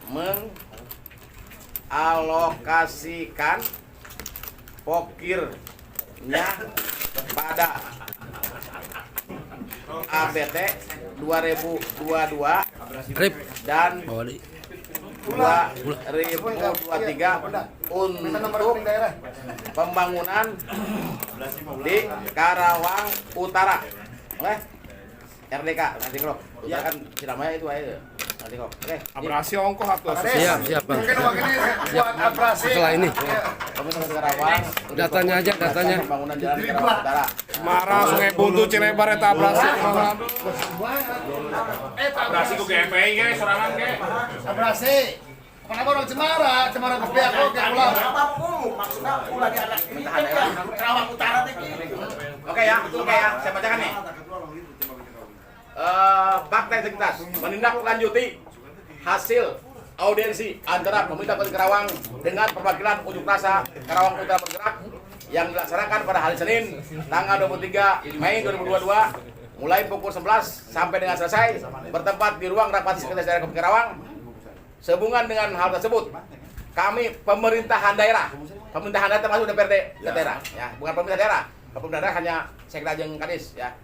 mengalokasikan pokirnya pada ABT 2022 dan 2023 untuk pembangunan di Karawang Utara. Oke? RDK nanti kalau Utara kan Ciramaya itu aja. Nanti kok. Oke. Abrasi ongkoh atau Siap, mungkin uang ini buat abrasi. Setelah ini. Pemerintah Karawang. Datanya aja, datanya. Pembangunan jalan di Karawang Utara. Marah Sungai Buntu Cilebar eta abrasi. Abrasi ku GPI ge sorangan ge. Abrasi. Kenapa orang Cemara kopi aku ke pulau. Maksudnya ulah di anak ini Karawang Utara teh. Oke ya, saya bacakan nih. Fakta integritas menindaklanjuti hasil audiensi antara pemerintah Kabupaten Karawang dengan perwakilan unjuk rasa Karawang Utara Bergerak yang dilaksanakan pada hari Senin tanggal 23 Mei 2022 mulai pukul 11 sampai dengan selesai bertempat di ruang rapat Sekretaris Daerah Kabupaten Karawang. Sehubungan dengan hal tersebut, kami pemerintahan daerah termasuk DPRD daerah, ya, bukan pemerintah daerah. Pemerintah daerah hanya Sekda jeung Kadis, ya.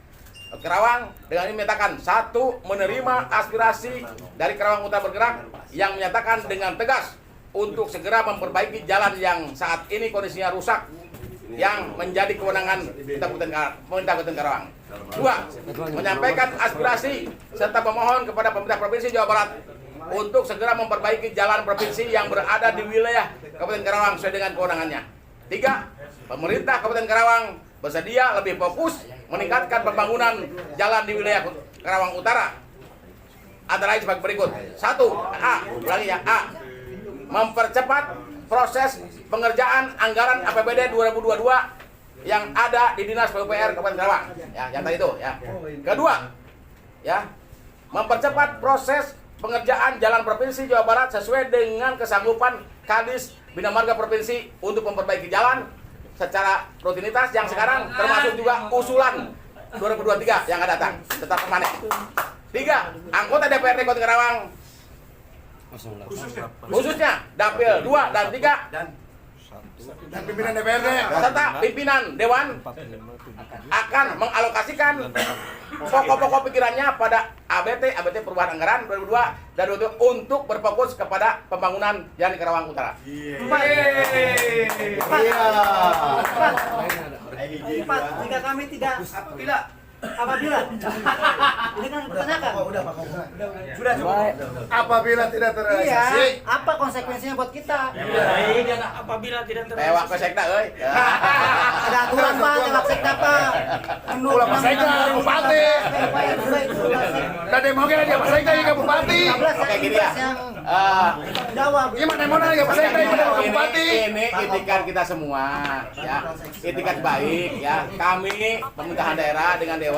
Karawang dengan ini menyatakan 1. Menerima aspirasi dari Karawang Utara Bergerak yang menyatakan dengan tegas untuk segera memperbaiki jalan yang saat ini kondisinya rusak yang menjadi kewenangan pemerintah Kabupaten Karawang. 2. Menyampaikan aspirasi serta memohon kepada pemerintah Provinsi Jawa Barat untuk segera memperbaiki jalan provinsi yang berada di wilayah Kabupaten Karawang sesuai dengan kewenangannya. 3. Pemerintah Kabupaten Karawang bersedia lebih fokus meningkatkan pembangunan jalan di wilayah Karawang Utara. Antara lain sebagai berikut. 1. A. Mempercepat proses pengerjaan anggaran APBD 2022 yang ada di Dinas PUPR Kabupaten Karawang. Ya, yang tadi itu, ya. Kedua, ya, mempercepat proses pengerjaan jalan provinsi Jawa Barat sesuai dengan kesanggupan Kadis Bina Marga Provinsi untuk memperbaiki jalan secara rutinitas yang sekarang termasuk juga usulan 2023 yang akan datang tetap permanen. 3. Anggota DPRD Kota Karawang khususnya Dapil 2 dan 3 Dan pimpinan DPRD serta pimpinan Dewan akan mengalokasikan pokok-pokok pikirannya pada ABT perubahan anggaran 2022 dan untuk berfokus kepada pembangunan jalan di Karawang Utara. Empat, jika kami tidak apabila ini kan pertanyakan sudah apabila tidak terrealisasi, iya, apa konsekuensinya buat kita? Apabila tidak Tewak ke Sekda euy. Ada aturan Pak, tewak Sekda Pak. ulah Pak Sekda bupati. Tadi mau dia Pak Sekda juga bupati. Oke gini ya. Jawab. Gimana mau dia Pak Sekda juga bupati. Ini itikat kita semua, ya. Itikat baik, ya. Kami pemerintahan daerah dengan Dewan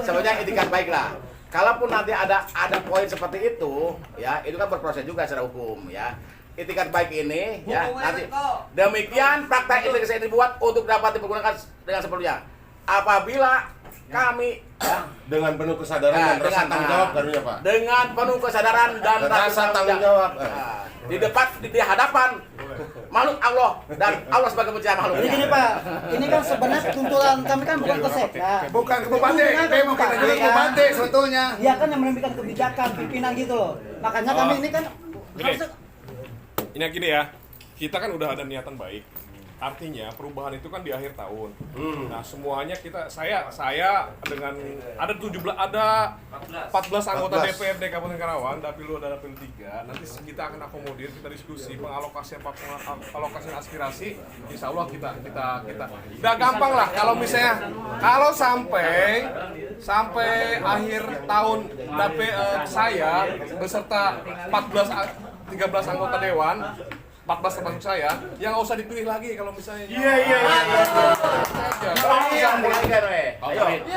sebenarnya itikat baiklah. Kalaupun nanti ada poin seperti itu, ya, itu kan berproses juga secara hukum, ya. Itikat baik ini, ya, nanti demikian praktek integritas ini dibuat untuk dapat dipergunakan dengan sepenuhnya. Apabila kami, ya, Dengan penuh kesadaran dan rasa tanggung jawab karunya Pak. dengan penuh kesadaran dan Rasa tanggung jawab. di hadapan makhluk Allah dan Allah sebagai pencipta makhluk. Jadi gini Pak, ini kan sebenarnya tuntutan kami kan bukan ke Sekda. Bukan ke bupati, demo kita juga ke bupati sebetulnya. Iya kan yang menentukan kebijakan pimpinan gitu loh. Makanya kami ini kan Gini ya, kita kan udah ada niatan baik. artinya perubahan itu kan di akhir tahun. Nah, semuanya saya dengan ada 14 anggota DPRD Kabupaten Karawang, Dapil 2 dan Dapil 3. Nanti kita akan akomodir, kita diskusi pengalokasian aspirasi. Insya Allah kita udah gampang lah kalau misalnya sampai akhir tahun saya beserta 13 anggota dewan 14 termasuk saya, yang nggak usah dipilih lagi kalau misalnya. Iya.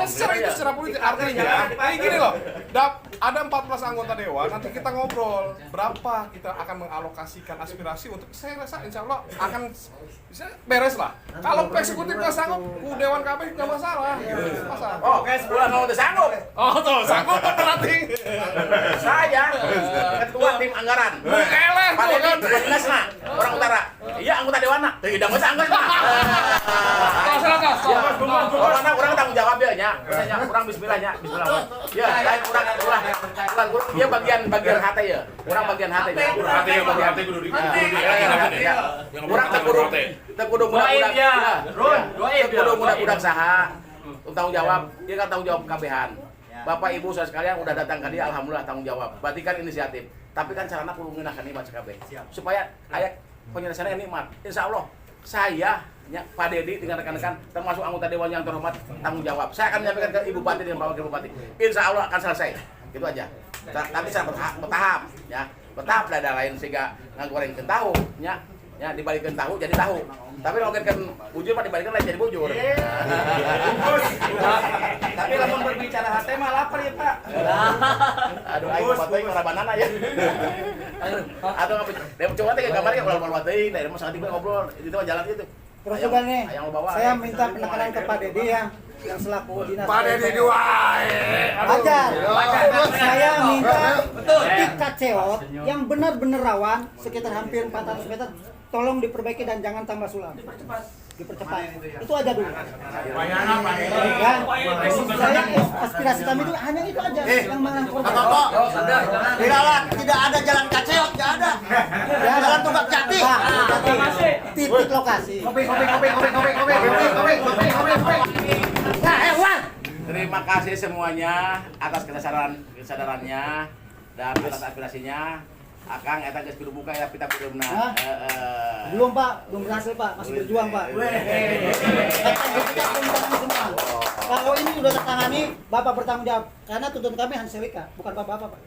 Secara politik artinya, ini gini loh, ada 14 anggota dewan, nanti kita ngobrol berapa kita akan mengalokasikan aspirasi untuk. Saya rasa insya Allah akan bisa beres lah. Kalau eksekutif nggak sanggup, dewan KB nggak masalah. Oh, kayak sebulan kalau udah sanggup. Oh tuh, sanggup kan berarti. Saya ketua tim anggaran. Eleh Pak tuh kan. Dinasna, orang utara. Iya, anggota dewan. Tidak mau sanggup. Orang tanggung jawab dia, orang bismillahnya, bismillah. Ya, lain orang dia bagian hati ya. Orang bagian hati. Hati kudu di. Orang tekudu mudah-mudah saha. Tanggung jawab, dia kan tanggung jawab kabehan. Bapak Ibu saudara sekalian udah datang ke dia, alhamdulillah tanggung jawab. Berarti kan inisiatif. Tapi kan caranya perlu ngeunahkan nikmat sekabeh. Supaya ayat penyelesaiannya nikmat. Insya Allah saya Pak Dedi dengan rekan-rekan termasuk anggota dewan yang terhormat tanggung jawab. Saya akan menyampaikan ke Ibu Bupati dan Bapak Ibu Bupati. Insya Allah akan selesai. Gitu aja. Tapi saya bertahap, ya. Bertahap ada lain sehingga ngagorengkeun tahu, ya dibalikkan tahu jadi tahu. Tapi kalau kan bujur mah dibalikkan lain jadi bujur. Tapi lamun berbicara hati mah lapar ya Pak. Aduh aing buat teuing ora banana ya. Aduh coba teh gambar ya ulah teuing dari mah sangat ngobrol itu mah jalan itu. Terus juga nih, saya minta penekanan ke Pak Dedi yang selaku dinas. Pak Dedi Ajar. Saya minta tiket ceot yang benar-benar rawan sekitar hampir 400 meter. Tolong diperbaiki dan jangan tambah sulam. Dipercepat. Itu aja dulu. Ya, saya aspirasi kami itu hanya itu aja yang mengangkut. Tidak ada jalan kaceot, tidak ada. Jalan Tunggak Jati. Titik lokasi. Kopi. Nah, hewan. Terima kasih semuanya atas kesadarannya dan atas aspirasinya. Akang eta geus kudu buka ya pita kudumna. Belum Pak, belum berhasil Pak, masih berjuang Pak. Kalau ini sudah tertangani, Bapak bertanggung jawab karena tuntun kami hanya Selika, bukan Bapak-bapak Pak.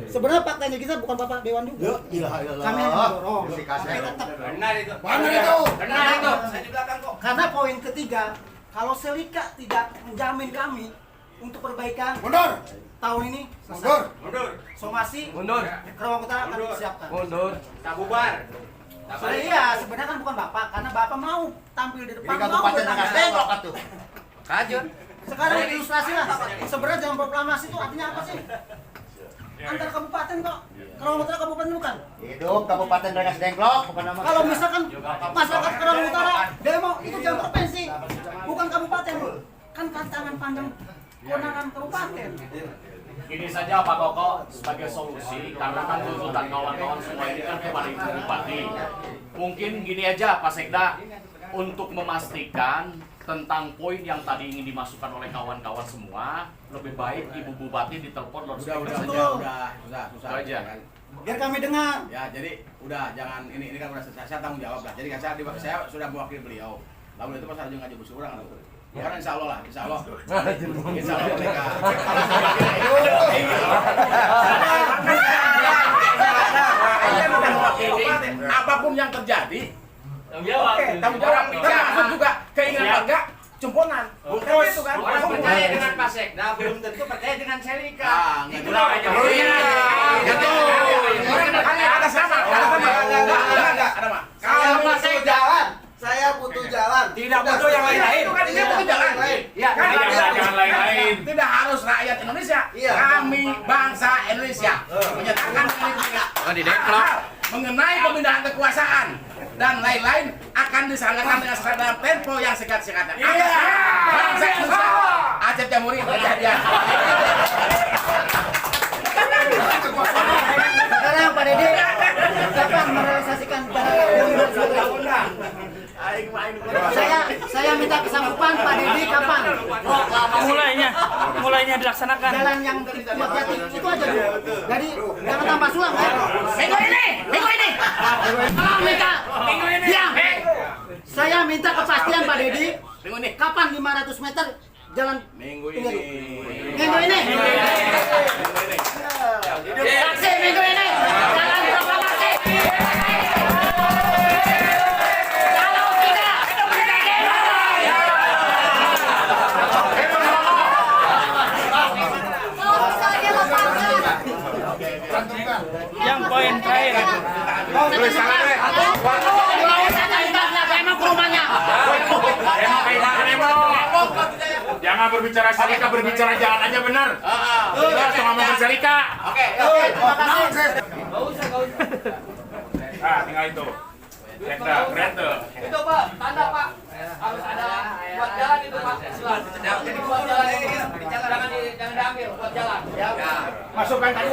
Sebenarnya faktanya kita bukan Bapak Dewan juga. Kami hanya mendorong. Benar itu. Benar itu. Saya di belakang kok. Karena poin ketiga, kalau Selika tidak menjamin kami untuk perbaikan tahun ini mundur. Somasi mundur. Karawang Utara akan disiapkan. Mundur. Tak bubar. Iya, sebenarnya kan bukan Bapak, karena Bapak mau tampil di depan. Di Kabupaten Nangastengok atuh. Kajun. Sekarang ilustrasi lah. Sebenarnya dalam proklamasi itu artinya apa sih? Antar kabupaten kok. Karawang Utara kabupaten bukan? Hidup Kabupaten Nangastengok bukan nama. Kalau misalkan masyarakat Karawang Utara demo itu jangan provinsi, bukan kabupaten. Kan tangan panjang kewenangan kabupaten. Ini saja Pak Koko sebagai solusi karena kan tuntutan kawan-kawan semua ini kan kepada Ibu Bupati. Mungkin gini aja Pak Sekda untuk memastikan tentang poin yang tadi ingin dimasukkan oleh kawan-kawan semua, lebih baik Ibu Bupati ditelepon Udah susah aja. Biar kami dengar. Ya, jadi udah jangan ini kan udah saya tanggung jawab lah. Jadi kan saya sudah mewakili beliau. Lalu itu pas harus ngaji bus orang atau karena insya Allah mereka. Apapun yang terjadi, tanggung jawab. Termasuk juga keinginan warga, jemponan. Bukan itu kan. Percaya dengan Pak Sekda, belum tentu percaya dengan Selika. Itulah aja. Ada sama. Kalau masuk jalan, saya butuh jalan. Tidak butuh yang lain-lain. Itu kan ini butuh jalan. Ya, jangan lain-lain. Tidak harus rakyat Indonesia. Kami bangsa Indonesia menyatakan mengenai pemindahan kekuasaan dan lain-lain akan diselenggarakan dengan dalam tempo yang singkat-singkatnya. Bangsa Indonesia. Acep Jamhuri kejadian. Sekarang Pak Dede, kapan merealisasikan cara Saya minta kesanggupan Pak Dedi kapan? Mulainya dilaksanakan. Jalan yang buat jati itu aja dulu. Jadi jangan tambah sulam kan? Minggu ini. Minggu ini. Diam. Saya minta kepastian Pak Dedi. Kapan 500 meter jalan Minggu ini. Saksi minggu ini. Jalan proklamasi. Kalau tidak, kita demo. Kalau misalnya lepaskan. Yang poin terakhir. Emang ke rumahnya. Jangan berbicara Salika, berbicara jalan aja benar. Kita cuma ngomongin Salika. Oke. Terima kasih. Ah, tinggal itu. Sekda, keren tuh. Itu Pak, tanda Pak. Harus ada buat jalan itu Pak. Jadi buat jalan ini jangan diambil buat jalan. Masukkan tadi.